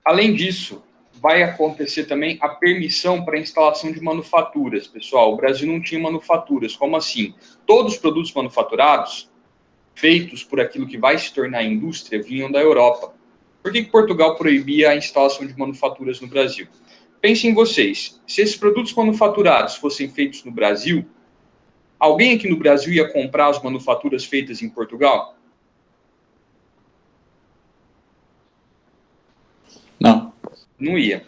Além disso, vai acontecer também a permissão para a instalação de manufaturas. Pessoal, o Brasil não tinha manufaturas. Como assim? Todos os produtos manufaturados feitos por aquilo que vai se tornar indústria, vinham da Europa. Por que Portugal proibia a instalação de manufaturas no Brasil? Pensem vocês, se esses produtos manufaturados fossem feitos no Brasil, Alguém aqui no Brasil ia comprar as manufaturas feitas em Portugal? Não. Não ia.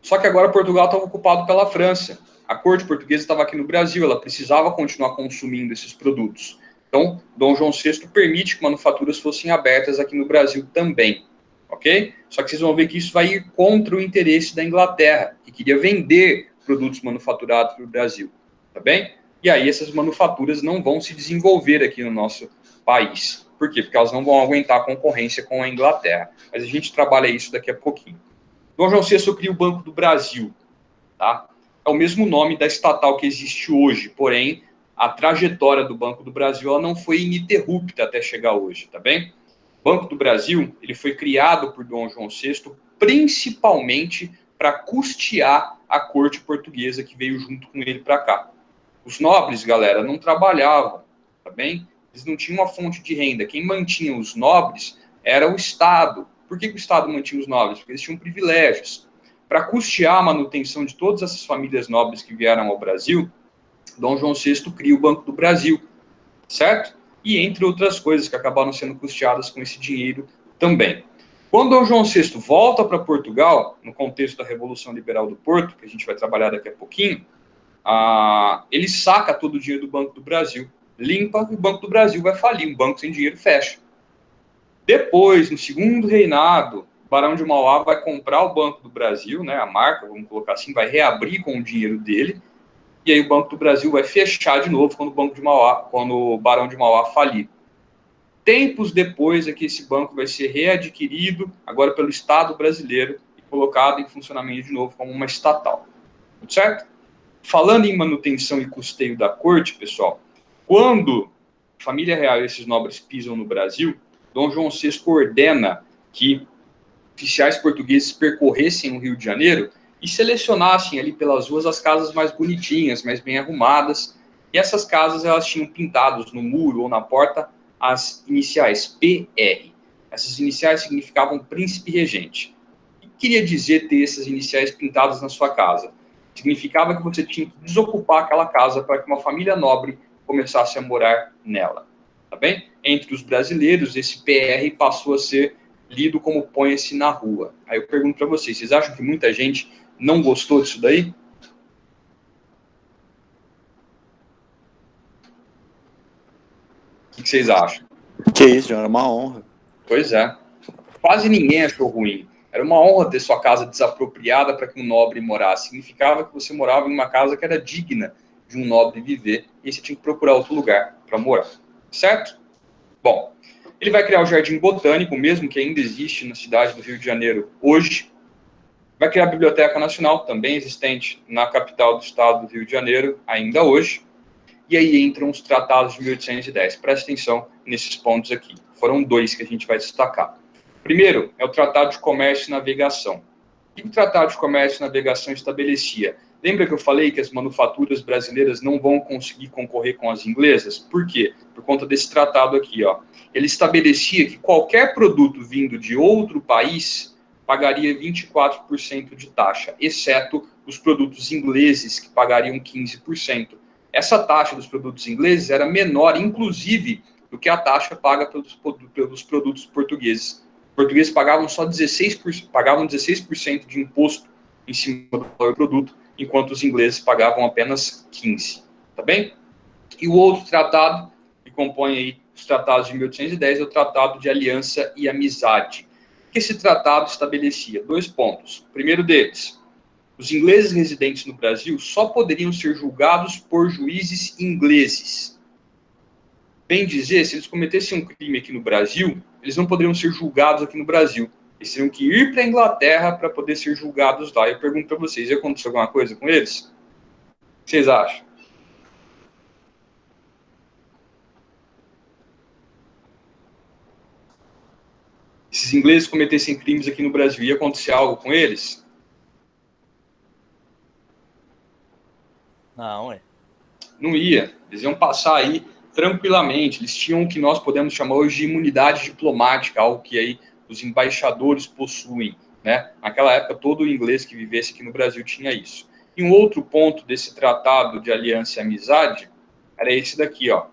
Só que agora Portugal estava ocupado pela França. A corte portuguesa estava aqui no Brasil, ela precisava continuar consumindo esses produtos. Então, Dom João VI permite que manufaturas fossem abertas aqui no Brasil também, ok? Só que vocês vão ver que isso vai ir contra o interesse da Inglaterra, que queria vender produtos manufaturados para o Brasil, tá bem? E aí essas manufaturas não vão se desenvolver aqui no nosso país. Por quê? Porque elas não vão aguentar a concorrência com a Inglaterra. Mas a gente trabalha isso daqui a pouquinho. Dom João VI cria o Banco do Brasil, tá? É o mesmo nome da estatal que existe hoje, porém, a trajetória do Banco do Brasil ela não foi ininterrupta até chegar hoje, tá bem? O Banco do Brasil ele foi criado por Dom João VI principalmente para custear a corte portuguesa que veio junto com ele para cá. Os nobres, galera, não trabalhavam, tá bem? Eles não tinham uma fonte de renda. Quem mantinha os nobres era o Estado. Por que o Estado mantinha os nobres? Porque eles tinham privilégios. Para custear a manutenção de todas essas famílias nobres que vieram ao Brasil, Dom João VI cria o Banco do Brasil, certo? E entre outras coisas que acabaram sendo custeadas com esse dinheiro também. Quando Dom João VI volta para Portugal, no contexto da Revolução Liberal do Porto, que a gente vai trabalhar daqui a pouquinho, ele saca todo o dinheiro do Banco do Brasil, limpa e o Banco do Brasil vai falir, um banco sem dinheiro fecha. Depois, no segundo reinado, o Barão de Mauá vai comprar o Banco do Brasil, né, a marca, vamos colocar assim, vai reabrir com o dinheiro dele, e aí o Banco do Brasil vai fechar de novo quando o Barão de Mauá falir. Tempos depois é que esse banco vai ser readquirido, agora pelo Estado brasileiro, e colocado em funcionamento de novo como uma estatal. Tudo certo? Falando em manutenção e custeio da corte, pessoal, quando a família real e esses nobres pisam no Brasil, Dom João VI ordena que oficiais portugueses percorressem o Rio de Janeiro e selecionassem ali pelas ruas as casas mais bonitinhas, mais bem arrumadas. E essas casas elas tinham pintados no muro ou na porta as iniciais PR. Essas iniciais significavam príncipe regente. O que queria dizer ter essas iniciais pintadas na sua casa? Significava que você tinha que desocupar aquela casa para que uma família nobre começasse a morar nela. Tá bem? Entre os brasileiros, esse PR passou a ser lido como põe-se na rua. Aí eu pergunto para vocês, vocês acham que muita gente não gostou disso daí? O que vocês acham? Que isso, era uma honra. Pois é. Quase ninguém achou ruim. Era uma honra ter sua casa desapropriada para que um nobre morasse. Significava que você morava em uma casa que era digna de um nobre viver, e você tinha que procurar outro lugar para morar. Certo? Bom, ele vai criar o Jardim Botânico, mesmo que ainda existe na cidade do Rio de Janeiro hoje. Vai criar a Biblioteca Nacional, também existente na capital do estado do Rio de Janeiro, ainda hoje. E aí entram os tratados de 1810. Presta atenção nesses pontos aqui. Foram dois que a gente vai destacar. Primeiro é o Tratado de Comércio e Navegação. O que o Tratado de Comércio e Navegação estabelecia? Lembra que eu falei que as manufaturas brasileiras não vão conseguir concorrer com as inglesas? Por quê? Por conta desse tratado aqui, ó. Ele estabelecia que qualquer produto vindo de outro país pagaria 24% de taxa, exceto os produtos ingleses, que pagariam 15%. Essa taxa dos produtos ingleses era menor, inclusive, do que a taxa paga pelos produtos portugueses. Os portugueses pagavam só 16% de imposto em cima do valor do produto, enquanto os ingleses pagavam apenas 15%. Tá bem? E o outro tratado, que compõe aí os tratados de 1810, é o Tratado de Aliança e Amizade. O que esse tratado estabelecia? 2 pontos. O primeiro deles, os ingleses residentes no Brasil só poderiam ser julgados por juízes ingleses. Bem dizer, se eles cometessem um crime aqui no Brasil, eles não poderiam ser julgados aqui no Brasil. Eles teriam que ir para a Inglaterra para poder ser julgados lá. Eu pergunto para vocês, ia acontecer alguma coisa com eles? O que vocês acham? Se os ingleses cometessem crimes aqui no Brasil, ia acontecer algo com eles? Não, é. Não ia. Eles iam passar aí tranquilamente. Eles tinham o que nós podemos chamar hoje de imunidade diplomática, algo que aí os embaixadores possuem, né? Naquela época, todo inglês que vivesse aqui no Brasil tinha isso. E um outro ponto desse tratado de aliança e amizade era esse daqui, ó.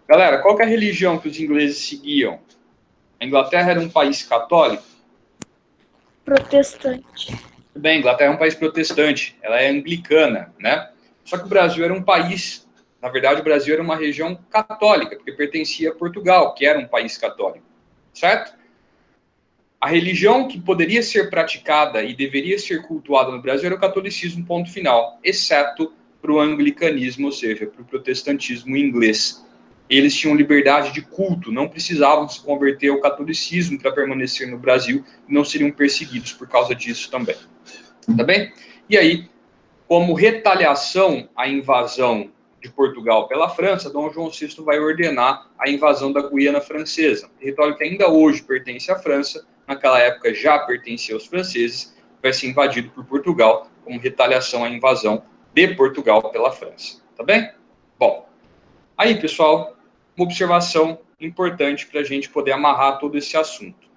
Galera, qual que é a religião que os ingleses seguiam? A Inglaterra era um país católico? Protestante. Bem, a Inglaterra é um país protestante, ela é anglicana, né? Só que o Brasil era um país, na verdade o Brasil era uma região católica, porque pertencia a Portugal, que era um país católico, certo? A religião que poderia ser praticada e deveria ser cultuada no Brasil era o catolicismo, ponto final, exceto para o anglicanismo, ou seja, para o protestantismo inglês. Eles tinham liberdade de culto, não precisavam se converter ao catolicismo para permanecer no Brasil, e não seriam perseguidos por causa disso também. Tá bem? E aí, como retaliação à invasão de Portugal pela França, Dom João VI vai ordenar a invasão da Guiana Francesa, território que ainda hoje pertence à França, naquela época já pertencia aos franceses, vai ser invadido por Portugal como retaliação à invasão de Portugal pela França. Tá bem? Bom, aí, pessoal, uma observação importante para a gente poder amarrar todo esse assunto.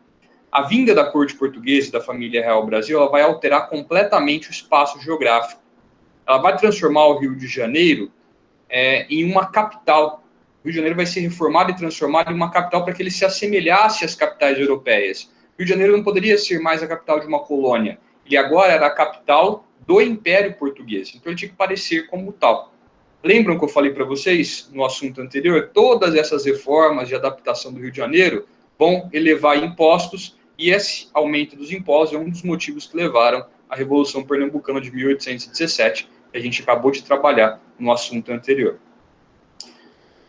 A vinda da corte portuguesa e da família real Brasil, ela vai alterar completamente o espaço geográfico. Ela vai transformar o Rio de Janeiro em uma capital. O Rio de Janeiro vai ser reformado e transformado em uma capital para que ele se assemelhasse às capitais europeias. O Rio de Janeiro não poderia ser mais a capital de uma colônia. Ele agora era a capital do Império Português. Então ele tinha que parecer como tal. Lembram que eu falei para vocês no assunto anterior? Todas essas reformas de adaptação do Rio de Janeiro vão elevar impostos, e esse aumento dos impostos é um dos motivos que levaram à Revolução Pernambucana de 1817, que a gente acabou de trabalhar no assunto anterior.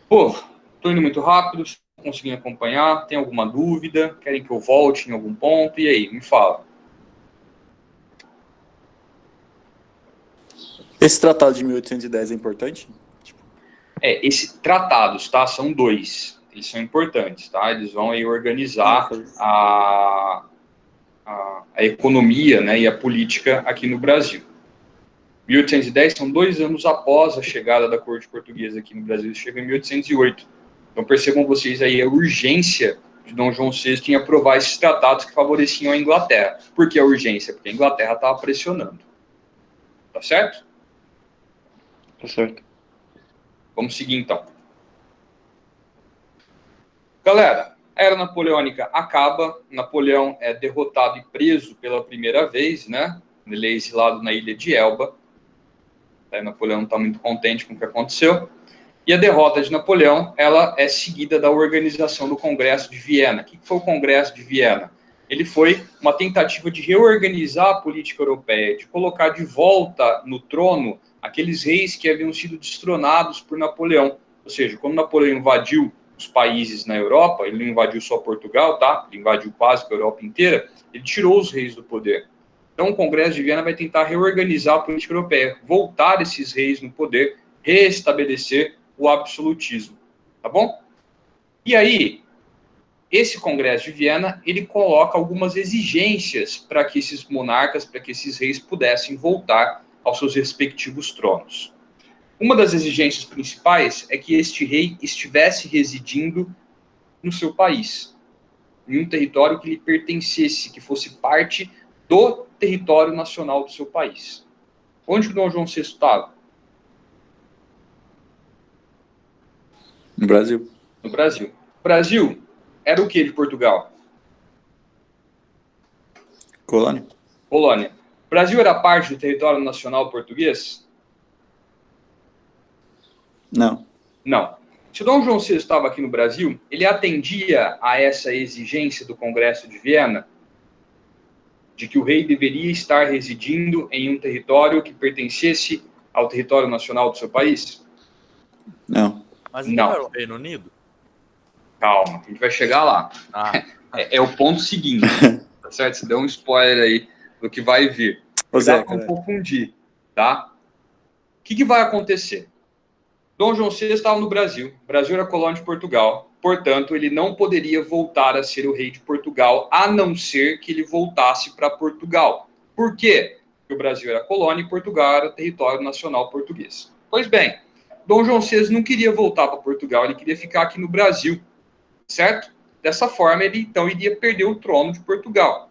Pô, estou indo muito rápido, se não conseguem acompanhar, tem alguma dúvida, querem que eu volte em algum ponto? E aí, me fala. Esse tratado de 1810 é importante? Esses tratados, tá? São 2. Eles são importantes, tá? Eles vão aí organizar a economia, né, e a política aqui no Brasil. 1810 são 2 anos após a chegada da corte portuguesa aqui no Brasil, chega em 1808. Então percebam vocês aí a urgência de Dom João VI em aprovar esses tratados que favoreciam a Inglaterra. Por que a urgência? Porque a Inglaterra estava pressionando. Tá certo? Tá certo. Vamos seguir então. Galera, a Era Napoleônica acaba, Napoleão é derrotado e preso pela primeira vez, né? Ele é exilado na ilha de Elba. Aí Napoleão não está muito contente com o que aconteceu. E a derrota de Napoleão, ela é seguida da organização do Congresso de Viena. O que foi o Congresso de Viena? Ele foi uma tentativa de reorganizar a política europeia, de colocar de volta no trono aqueles reis que haviam sido destronados por Napoleão. Ou seja, quando Napoleão invadiu os países na Europa, ele não invadiu só Portugal, tá? Ele invadiu quase a Europa inteira, ele tirou os reis do poder. Então o Congresso de Viena vai tentar reorganizar a política europeia, voltar esses reis no poder, reestabelecer o absolutismo, tá bom? E aí, esse Congresso de Viena, ele coloca algumas exigências para que esses monarcas, para que esses reis pudessem voltar aos seus respectivos tronos. Uma das exigências principais é que este rei estivesse residindo no seu país, em um território que lhe pertencesse, que fosse parte do território nacional do seu país. Onde o Dom João VI estava? No Brasil. No Brasil. O Brasil era o que de Portugal? Colônia. Colônia. O Brasil era parte do território nacional português? Não. Não. Se o Dom João VI estava aqui no Brasil, ele atendia a essa exigência do Congresso de Viena, de que o rei deveria estar residindo em um território que pertencesse ao território nacional do seu país? Não. Mas Não. não era o Reino Unido? Calma, a gente vai chegar lá. Ah, É o ponto seguinte, tá certo? Você deu um spoiler aí do que vai vir. Ô, Zé, Dá para não confundir, tá? O que vai acontecer? Dom João VI estava no Brasil. O Brasil era colônia de Portugal. Portanto, ele não poderia voltar a ser o rei de Portugal, a não ser que ele voltasse para Portugal. Por quê? Porque o Brasil era colônia e Portugal era território nacional português. Pois bem, Dom João VI não queria voltar para Portugal, ele queria ficar aqui no Brasil, certo? Dessa forma, ele então iria perder o trono de Portugal,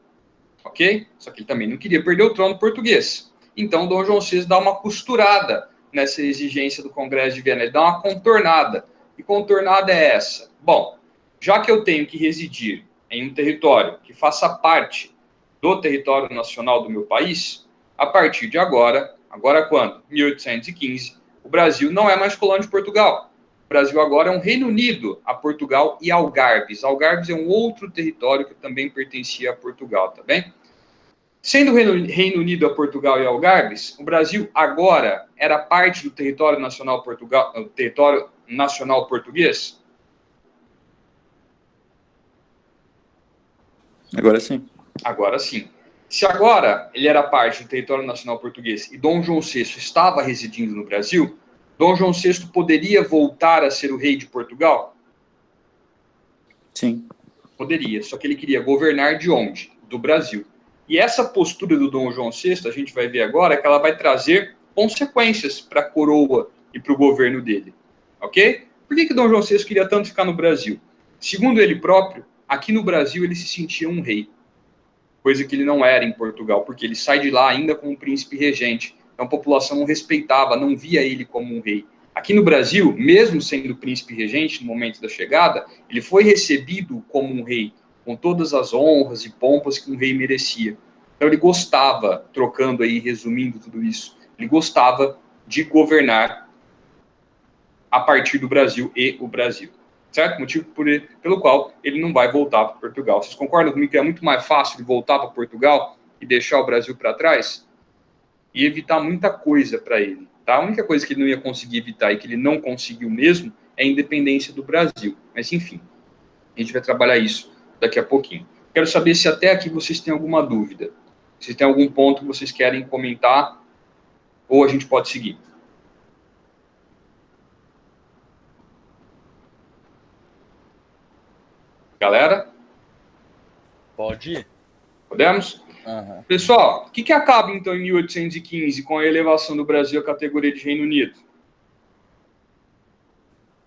ok? Só que ele também não queria perder o trono português. Então, Dom João VI dá uma costurada nessa exigência do Congresso de Viena, ele dá uma contornada. E contornada é essa? Bom, já que eu tenho que residir em um território que faça parte do território nacional do meu país, a partir de agora quando? 1815, o Brasil não é mais colônia de Portugal. O Brasil agora é um Reino Unido a Portugal e Algarves. Algarves é um outro território que também pertencia a Portugal, tá bem? Sendo o Reino Unido a Portugal e Algarves, o Brasil agora era parte do território nacional português? Agora sim. Agora sim. Se agora ele era parte do território nacional português e Dom João VI estava residindo no Brasil, Dom João VI poderia voltar a ser o rei de Portugal? Sim. Poderia, só que ele queria governar de onde? Do Brasil. E essa postura do Dom João VI, a gente vai ver agora, que ela vai trazer consequências para a coroa e para o governo dele. Ok? Por que Dom João VI queria tanto ficar no Brasil? Segundo ele próprio, aqui no Brasil ele se sentia um rei. Coisa que ele não era em Portugal, porque ele sai de lá ainda como um príncipe regente. Então a população não respeitava, não via ele como um rei. Aqui no Brasil, mesmo sendo príncipe regente no momento da chegada, ele foi recebido como um rei, com todas as honras e pompas que um rei merecia. Então ele gostava, trocando aí, resumindo tudo isso, ele gostava de governar a partir do Brasil e o Brasil. Certo? Motivo pelo qual ele não vai voltar para Portugal. Vocês concordam comigo que é muito mais fácil ele voltar para Portugal e deixar o Brasil para trás? E evitar muita coisa para ele. Tá? A única coisa que ele não ia conseguir evitar e que ele não conseguiu mesmo é a independência do Brasil. Mas, enfim, a gente vai trabalhar isso daqui a pouquinho. Quero saber se até aqui vocês têm alguma dúvida. Se tem algum ponto que vocês querem comentar, ou a gente pode seguir. Galera? Pode ir? Podemos? Uhum. Pessoal, o que acaba, então, em 1815, com a elevação do Brasil à categoria de Reino Unido?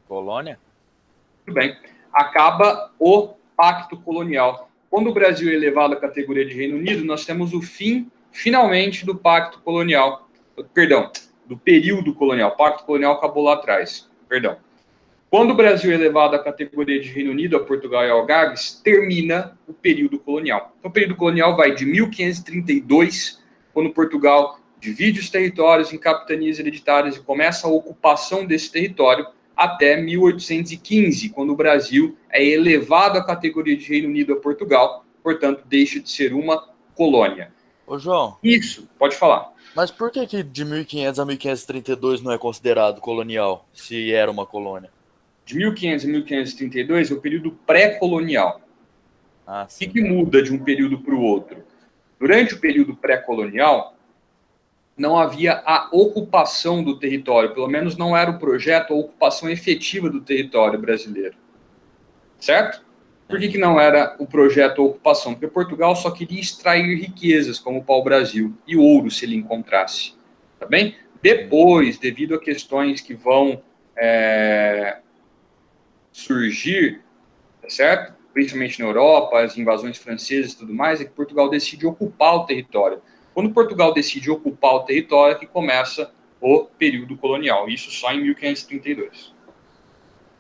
Colônia? Tudo bem. Acaba o Pacto Colonial. Quando o Brasil é elevado à categoria de Reino Unido, nós temos o fim, finalmente, do Pacto Colonial. Perdão, do período colonial. O Pacto Colonial acabou lá atrás. Perdão. Quando o Brasil é elevado à categoria de Reino Unido, a Portugal e Algarves, termina o período colonial. Então, o período colonial vai de 1532, quando Portugal divide os territórios em capitanias hereditárias e começa a ocupação desse território, até 1815, quando o Brasil é elevado à categoria de Reino Unido a Portugal, portanto, deixa de ser uma colônia. Ô, João. Isso, pode falar. Mas por que de 1500 a 1532 não é considerado colonial, se era uma colônia? De 1500 a 1532 é o período pré-colonial. Ah, sim. O que muda de um período para o outro? Durante o período pré-colonial, não havia a ocupação do território, pelo menos não era o projeto, a ocupação efetiva do território brasileiro. Certo? Por que não era o projeto a ocupação? Porque Portugal só queria extrair riquezas, como o pau-brasil, e ouro, se ele encontrasse. Tá bem? Depois, devido a questões que vão surgir, tá certo? Principalmente na Europa, as invasões francesas e tudo mais, é que Portugal decide ocupar o território. Quando Portugal decide ocupar o território, é que começa o período colonial. Isso só em 1532.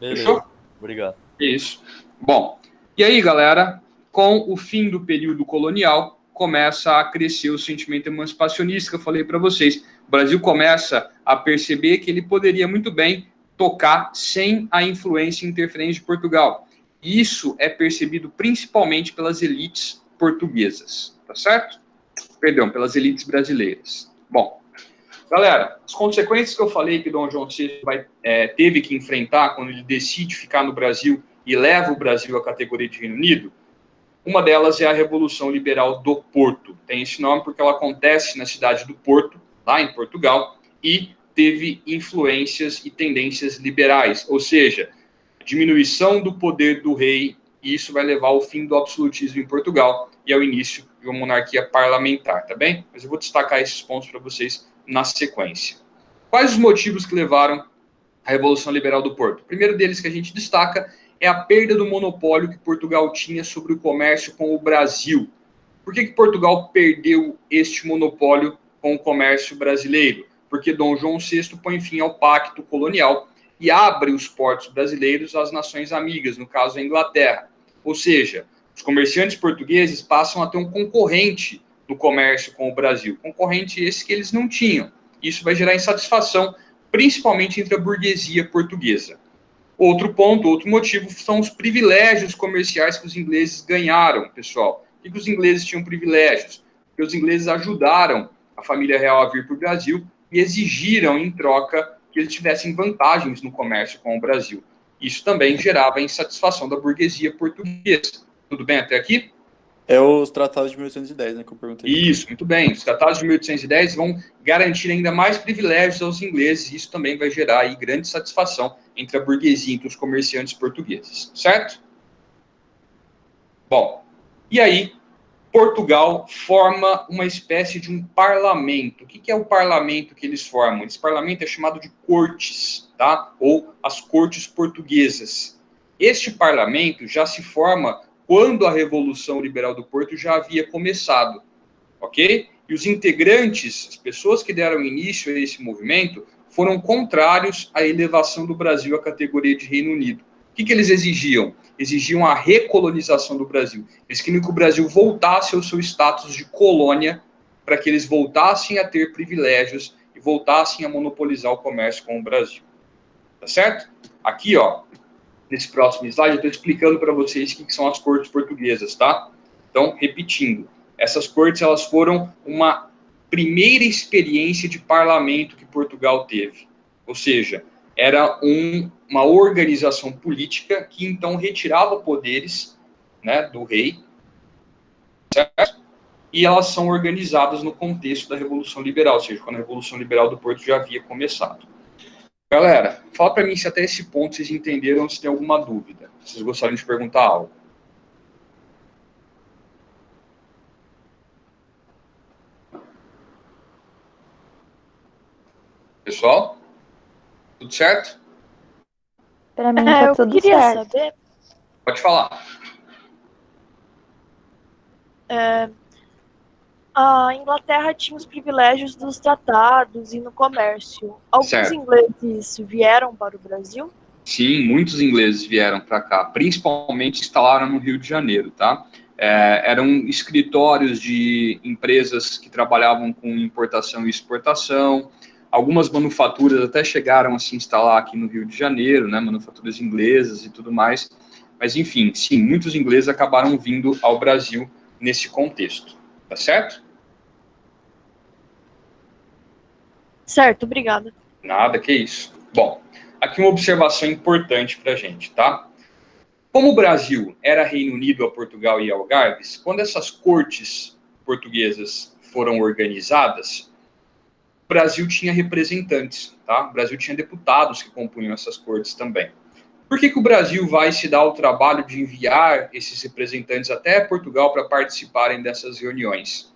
Beleza. Fechou? Obrigado. Isso. Bom, e aí, galera, com o fim do período colonial, começa a crescer o sentimento emancipacionista que eu falei para vocês. O Brasil começa a perceber que ele poderia muito bem tocar sem a influência e interferência de Portugal. Isso é percebido principalmente pelas elites portuguesas, tá certo? Perdão, pelas elites brasileiras. Bom, galera, as consequências que eu falei que Dom João VI teve que enfrentar quando ele decide ficar no Brasil e leva o Brasil à categoria de Reino Unido, uma delas é a Revolução Liberal do Porto. Tem esse nome porque ela acontece na cidade do Porto, lá em Portugal, e teve influências e tendências liberais, ou seja, diminuição do poder do rei, e isso vai levar ao fim do absolutismo em Portugal e ao início de uma monarquia parlamentar, tá bem? Mas eu vou destacar esses pontos para vocês na sequência. Quais os motivos que levaram à Revolução Liberal do Porto? O primeiro deles que a gente destaca é a perda do monopólio que Portugal tinha sobre o comércio com o Brasil. Por que Portugal perdeu este monopólio com o comércio brasileiro? porque Dom João VI põe fim ao pacto colonial e abre os portos brasileiros às nações amigas, no caso a Inglaterra. Ou seja, os comerciantes portugueses passam a ter um concorrente no comércio com o Brasil, concorrente esse que eles não tinham. Isso vai gerar insatisfação, principalmente entre a burguesia portuguesa. Outro ponto, outro motivo, são os privilégios comerciais que os ingleses ganharam, pessoal. Por que os ingleses tinham privilégios? Porque os ingleses ajudaram a família real a vir para o Brasil e exigiram, em troca, que eles tivessem vantagens no comércio com o Brasil. Isso também gerava a insatisfação da burguesia portuguesa. Tudo bem até aqui? É os tratados de 1810, né, que eu perguntei. Isso, muito bem. Os tratados de 1810 vão garantir ainda mais privilégios aos ingleses, e isso também vai gerar aí grande satisfação entre a burguesia, entre os comerciantes portugueses, certo? Bom, e aí Portugal forma uma espécie de um parlamento. O que é o parlamento que eles formam? Esse parlamento é chamado de cortes, tá? Ou as cortes portuguesas. Este parlamento já se forma quando a Revolução Liberal do Porto já havia começado, ok? E os integrantes, as pessoas que deram início a esse movimento, foram contrários à elevação do Brasil à categoria de Reino Unido. O que eles exigiam? Exigiam a recolonização do Brasil. Eles queriam que o Brasil voltasse ao seu status de colônia, para que eles voltassem a ter privilégios e voltassem a monopolizar o comércio com o Brasil. Tá certo? Aqui, ó, nesse próximo slide, eu estou explicando para vocês o que são as cortes portuguesas, tá? Então, repetindo, essas cortes elas foram uma primeira experiência de parlamento que Portugal teve. Ou seja, era uma organização política que então retirava poderes, né, do rei, certo? E elas são organizadas no contexto da Revolução Liberal, ou seja, quando a Revolução Liberal do Porto já havia começado. Galera, fala para mim se até esse ponto vocês entenderam, se tem alguma dúvida. Se vocês gostariam de perguntar algo. Pessoal? Tudo certo? Pra mim tá Eu tudo queria certo. saber, Pode falar. a Inglaterra tinha os privilégios dos tratados e no comércio. Alguns Certo. ingleses vieram para o Brasil? Sim, muitos ingleses vieram para cá, principalmente instalaram no Rio de Janeiro, tá? Eram escritórios de empresas que trabalhavam com importação e exportação. Algumas manufaturas até chegaram a se instalar aqui no Rio de Janeiro, né? Manufaturas inglesas e tudo mais. Mas, enfim, sim, muitos ingleses acabaram vindo ao Brasil nesse contexto, tá certo? Certo, obrigada. Nada, que isso. Bom, aqui uma observação importante para a gente, tá? Como o Brasil era Reino Unido a Portugal e Algarves, quando essas cortes portuguesas foram organizadas, o Brasil tinha representantes, tá? O Brasil tinha deputados que compunham essas cortes também. Por que o Brasil vai se dar o trabalho de enviar esses representantes até Portugal para participarem dessas reuniões?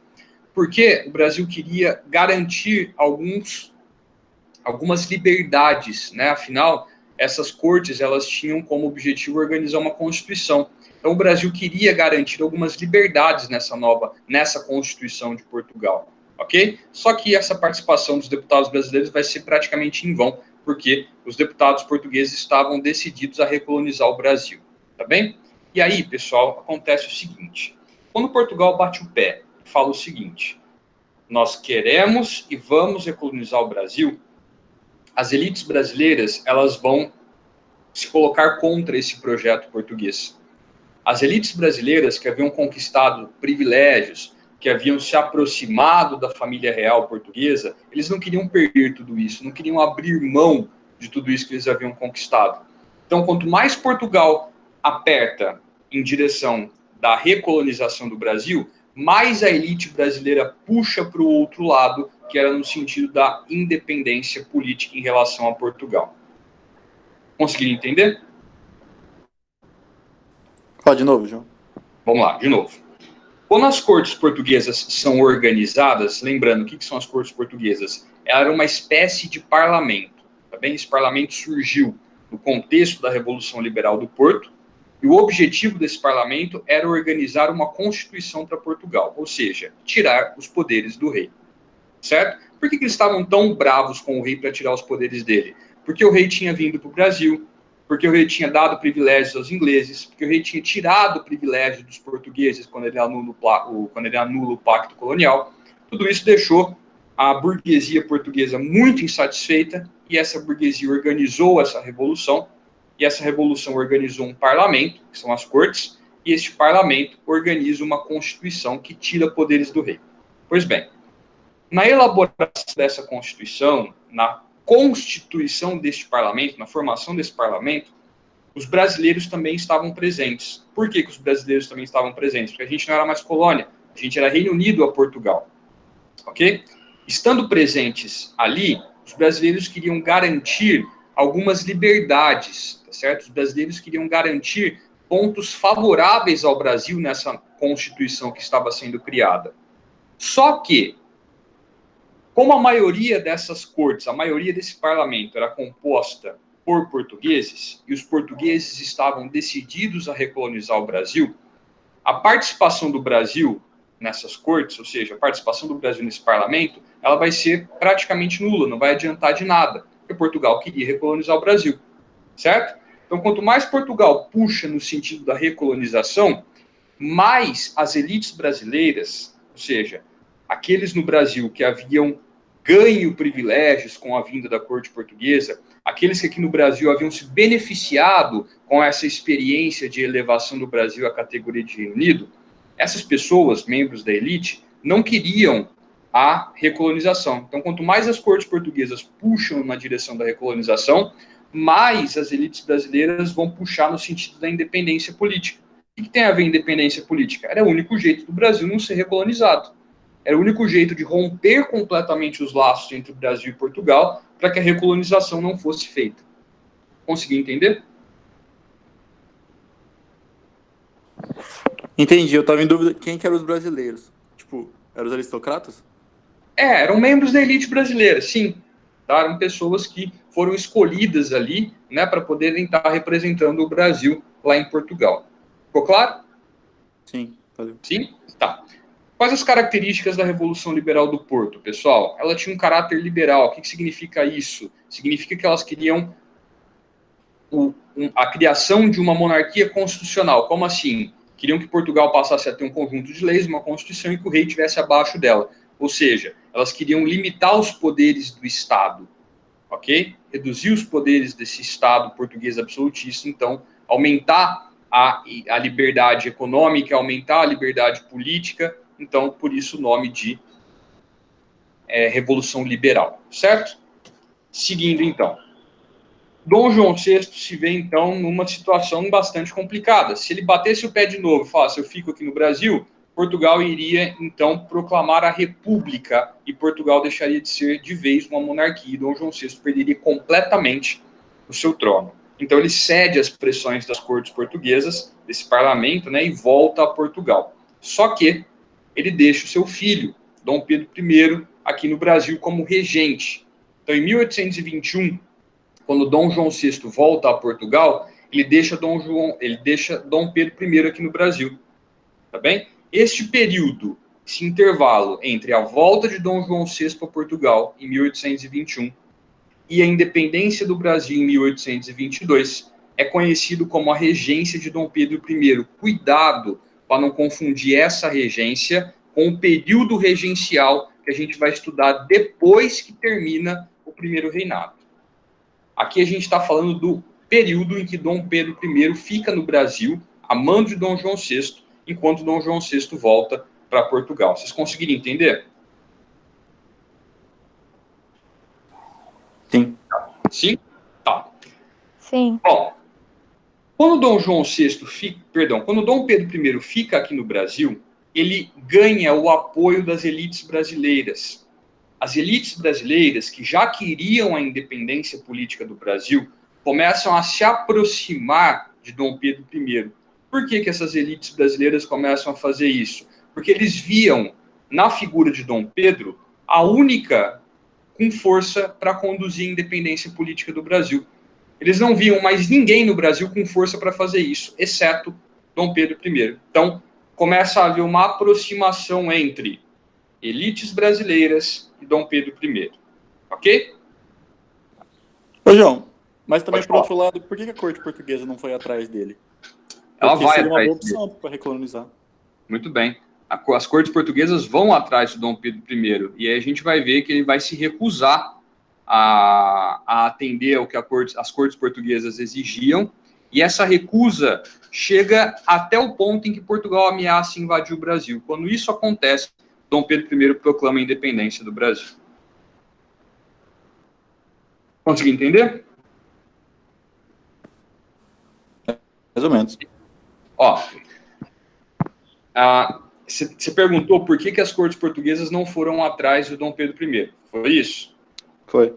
Porque o Brasil queria garantir algumas liberdades, né? Afinal, essas cortes elas tinham como objetivo organizar uma Constituição. Então, o Brasil queria garantir algumas liberdades nessa Constituição de Portugal, ok? Só que essa participação dos deputados brasileiros vai ser praticamente em vão, porque os deputados portugueses estavam decididos a recolonizar o Brasil, tá bem? E aí, pessoal, acontece o seguinte: quando Portugal bate o pé e fala o seguinte, nós queremos e vamos recolonizar o Brasil, as elites brasileiras elas vão se colocar contra esse projeto português. As elites brasileiras que haviam conquistado privilégios, que haviam se aproximado da família real portuguesa, eles não queriam perder tudo isso, não queriam abrir mão de tudo isso que eles haviam conquistado. Então, quanto mais Portugal aperta em direção da recolonização do Brasil, mais a elite brasileira puxa para o outro lado, que era no sentido da independência política em relação a Portugal. Conseguiram entender? Fala de novo, João. Vamos lá, de novo. Quando as cortes portuguesas são organizadas, lembrando, o que são as cortes portuguesas? Ela era uma espécie de parlamento, tá bem? Esse parlamento surgiu no contexto da Revolução Liberal do Porto, e o objetivo desse parlamento era organizar uma constituição para Portugal, ou seja, tirar os poderes do rei, certo? Por que eles estavam tão bravos com o rei para tirar os poderes dele? Porque o rei tinha vindo para o Brasil, porque o rei tinha dado privilégios aos ingleses, porque o rei tinha tirado o privilégio dos portugueses quando ele anula o pacto colonial. Tudo isso deixou a burguesia portuguesa muito insatisfeita, e essa burguesia organizou essa revolução, e essa revolução organizou um parlamento, que são as cortes, e este parlamento organiza uma constituição que tira poderes do rei. Pois bem, na elaboração dessa constituição, na constituição deste parlamento, na formação desse parlamento, os brasileiros também estavam presentes. Por que os brasileiros também estavam presentes? Porque a gente não era mais colônia, a gente era Reino Unido a Portugal. Ok? Estando presentes ali, os brasileiros queriam garantir algumas liberdades, tá certo? Os brasileiros queriam garantir pontos favoráveis ao Brasil nessa Constituição que estava sendo criada. Só que, como a maioria dessas cortes, a maioria desse parlamento era composta por portugueses, e os portugueses estavam decididos a recolonizar o Brasil, a participação do Brasil nessas cortes, ou seja, a participação do Brasil nesse parlamento, ela vai ser praticamente nula, não vai adiantar de nada, porque Portugal queria recolonizar o Brasil, certo? Então, quanto mais Portugal puxa no sentido da recolonização, mais as elites brasileiras, ou seja, aqueles no Brasil que haviam ganho privilégios com a vinda da corte portuguesa, aqueles que aqui no Brasil haviam se beneficiado com essa experiência de elevação do Brasil à categoria de Reino Unido, essas pessoas, membros da elite, não queriam a recolonização. Então, quanto mais as cortes portuguesas puxam na direção da recolonização, mais as elites brasileiras vão puxar no sentido da independência política. O que tem a ver independência política? Era o único jeito do Brasil não ser recolonizado. Era o único jeito de romper completamente os laços entre o Brasil e Portugal para que a recolonização não fosse feita. Consegui entender? Entendi, eu estava em dúvida quem que eram os brasileiros. Tipo, eram os aristocratas? Eram membros da elite brasileira, sim. Tá? Eram pessoas que foram escolhidas ali, né, para poderem estar representando o Brasil lá em Portugal. Ficou claro? Sim, valeu. Sim? Tá. Quais as características da Revolução Liberal do Porto, pessoal? Ela tinha um caráter liberal. O que significa isso? Significa que elas queriam a criação de uma monarquia constitucional. Como assim? Queriam que Portugal passasse a ter um conjunto de leis, uma constituição, e que o rei estivesse abaixo dela. Ou seja, elas queriam limitar os poderes do Estado, ok? Reduzir os poderes desse Estado português absolutista, então, aumentar a liberdade econômica, aumentar a liberdade política, então, por isso o nome de Revolução Liberal, certo? Seguindo, então. Dom João VI se vê, então, numa situação bastante complicada. Se ele batesse o pé de novo e falasse, eu fico aqui no Brasil, Portugal iria, então, proclamar a República e Portugal deixaria de ser, de vez, uma monarquia. E Dom João VI perderia completamente o seu trono. Então, ele cede às pressões das cortes portuguesas, desse parlamento, né, e volta a Portugal. Só que ele deixa o seu filho, Dom Pedro I, aqui no Brasil como regente. Então, em 1821, quando Dom João VI volta a Portugal, ele deixa Dom Pedro I aqui no Brasil. Tá bem? Este período, esse intervalo entre a volta de Dom João VI a Portugal, em 1821, e a independência do Brasil, em 1822, é conhecido como a regência de Dom Pedro I. Cuidado para não confundir essa regência com o período regencial que a gente vai estudar depois que termina o primeiro reinado. Aqui a gente está falando do período em que Dom Pedro I fica no Brasil, a mando de Dom João VI, enquanto Dom João VI volta para Portugal. Vocês conseguiram entender? Sim. Sim? Tá. Sim. Bom, quando quando Dom Pedro I fica aqui no Brasil, ele ganha o apoio das elites brasileiras. As elites brasileiras, que já queriam a independência política do Brasil, começam a se aproximar de Dom Pedro I. Por que essas elites brasileiras começam a fazer isso? Porque eles viam na figura de Dom Pedro a única com força para conduzir a independência política do Brasil. Eles não viam mais ninguém no Brasil com força para fazer isso, exceto Dom Pedro I. Então, começa a haver uma aproximação entre elites brasileiras e Dom Pedro I. Ok? Ô, João, mas também, Pode por outro lado, por que a corte portuguesa não foi atrás dele? Ela Porque vai seria uma atrás boa dele. opção para recolonizar. Muito bem. As cortes portuguesas vão atrás de Dom Pedro I. E aí a gente vai ver que ele vai se recusar a atender ao que as cortes portuguesas exigiam. E essa recusa chega até o ponto em que Portugal ameaça invadir o Brasil. Quando isso acontece, Dom Pedro I proclama a independência do Brasil. Consegui entender? Mais ou menos. Ó, você perguntou por que as cortes portuguesas não foram atrás de Dom Pedro I. Foi isso? Foi.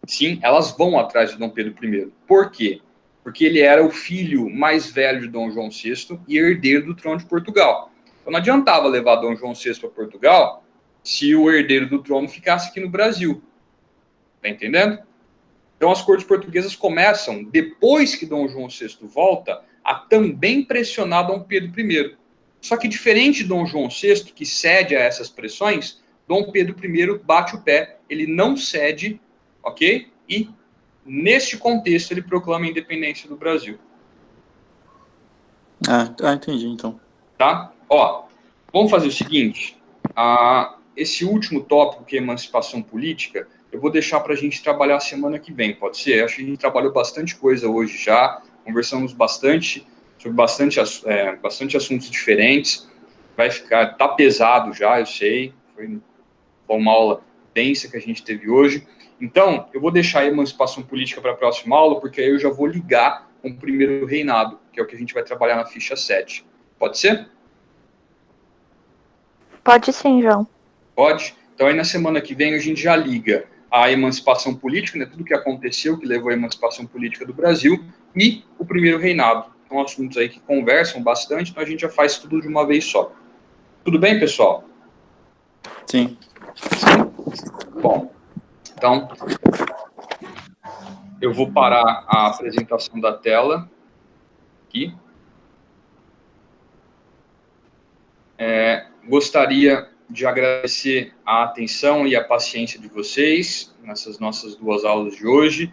Sim, elas vão atrás de Dom Pedro I. Por quê? Porque ele era o filho mais velho de Dom João VI e herdeiro do trono de Portugal. Então não adiantava levar Dom João VI para Portugal se o herdeiro do trono ficasse aqui no Brasil. Tá entendendo? Então as cortes portuguesas começam, depois que Dom João VI volta, a também pressionar Dom Pedro I. Só que diferente de Dom João VI, que cede a essas pressões, Dom Pedro I bate o pé, ele não cede, ok? E, neste contexto, ele proclama a independência do Brasil. Entendi, então. Tá? Ó, vamos fazer o seguinte, esse último tópico, que é emancipação política, eu vou deixar para a gente trabalhar semana que vem, pode ser? Acho que a gente trabalhou bastante coisa hoje já, conversamos bastante sobre bastante assuntos diferentes, tá pesado já, eu sei, foi uma aula densa que a gente teve hoje. Então, eu vou deixar a emancipação política para a próxima aula, porque aí eu já vou ligar com o primeiro reinado, que é o que a gente vai trabalhar na ficha 7. Pode ser? Pode sim, João. Pode? Então, aí na semana que vem a gente já liga a emancipação política, né, tudo o que aconteceu, que levou à emancipação política do Brasil, e o primeiro reinado. São assuntos aí que conversam bastante, então a gente já faz tudo de uma vez só. Tudo bem, pessoal? Sim. Bom, então, eu vou parar a apresentação da tela aqui. Gostaria de agradecer a atenção e a paciência de vocês nessas nossas 2 aulas de hoje.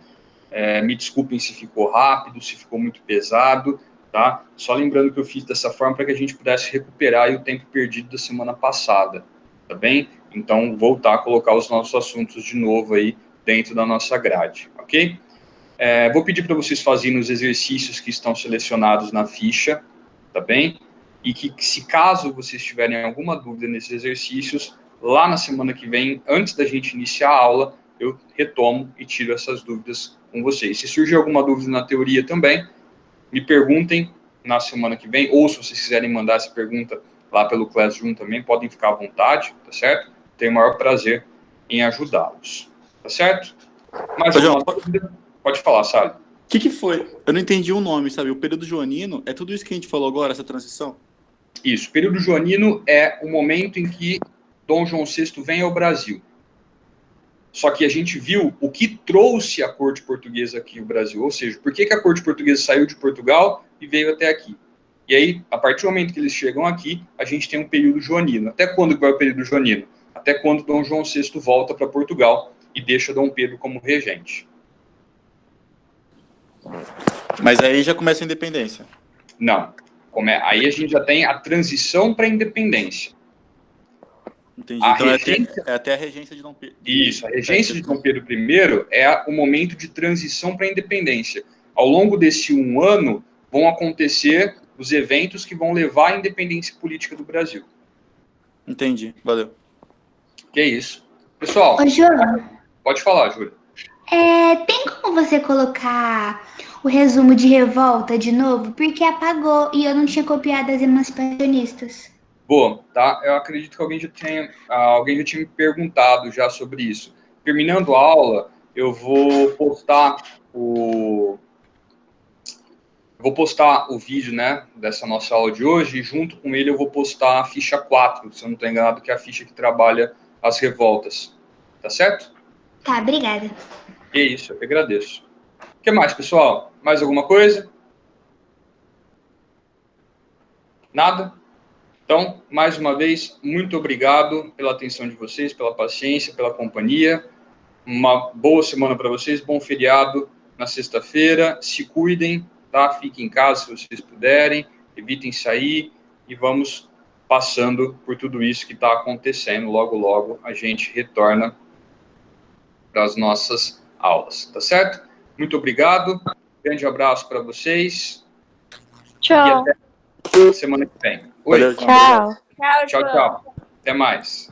Me desculpem se ficou rápido, se ficou muito pesado, tá? Só lembrando que eu fiz dessa forma para que a gente pudesse recuperar aí o tempo perdido da semana passada, tá bem? Então, voltar a colocar os nossos assuntos de novo aí dentro da nossa grade, ok? Vou pedir para vocês fazerem os exercícios que estão selecionados na ficha, tá bem? E que, se caso vocês tiverem alguma dúvida nesses exercícios, lá na semana que vem, antes da gente iniciar a aula, eu retomo e tiro essas dúvidas com vocês. Se surgir alguma dúvida na teoria também, me perguntem na semana que vem, ou se vocês quiserem mandar essa pergunta lá pelo Classroom também, podem ficar à vontade, tá certo? Tenho o maior prazer em ajudá-los, tá certo? Mais alguma dúvida? Pode falar, Sálio. O que foi? Eu não entendi o nome, sabe? O período joanino é tudo isso que a gente falou agora, essa transição? Isso, o período joanino é o momento em que Dom João VI vem ao Brasil. Só que a gente viu o que trouxe a corte portuguesa aqui ao Brasil, ou seja, por que a corte portuguesa saiu de Portugal e veio até aqui. E aí, a partir do momento que eles chegam aqui, a gente tem um período joanino. Até quando vai o período joanino? Até quando Dom João VI volta para Portugal e deixa Dom Pedro como regente. Mas aí já começa a independência. Não. Aí a gente já tem a transição para a independência. Entendi. Então é até a regência de Dom Pedro. Isso, a regência de Dom Pedro I é o momento de transição para a independência. Ao longo desse 1 ano, vão acontecer os eventos que vão levar à independência política do Brasil. Entendi, valeu. Que é isso. Pessoal, Ô, João, pode falar, Júlia. tem como você colocar o resumo de revolta de novo? Porque apagou e eu não tinha copiado as emancipacionistas. Boa, tá? Eu acredito que alguém já tinha me perguntado já sobre isso. Terminando a aula, eu vou postar o vídeo, né, dessa nossa aula de hoje, e junto com ele eu vou postar a ficha 4, se eu não estou enganado, que é a ficha que trabalha as revoltas. Tá certo? Tá, obrigada. É isso, eu que agradeço. O que mais, pessoal? Mais alguma coisa? Nada? Então, mais uma vez, muito obrigado pela atenção de vocês, pela paciência, pela companhia. Uma boa semana para vocês, bom feriado na sexta-feira. Se cuidem, tá? Fiquem em casa se vocês puderem, evitem sair e vamos passando por tudo isso que está acontecendo. Logo, logo, a gente retorna para as nossas aulas, tá certo? Muito obrigado, grande abraço para vocês. Tchau. E até semana que vem. Oi. Valeu, Tchau. Tchau, Tchau, João. tchau. Até mais.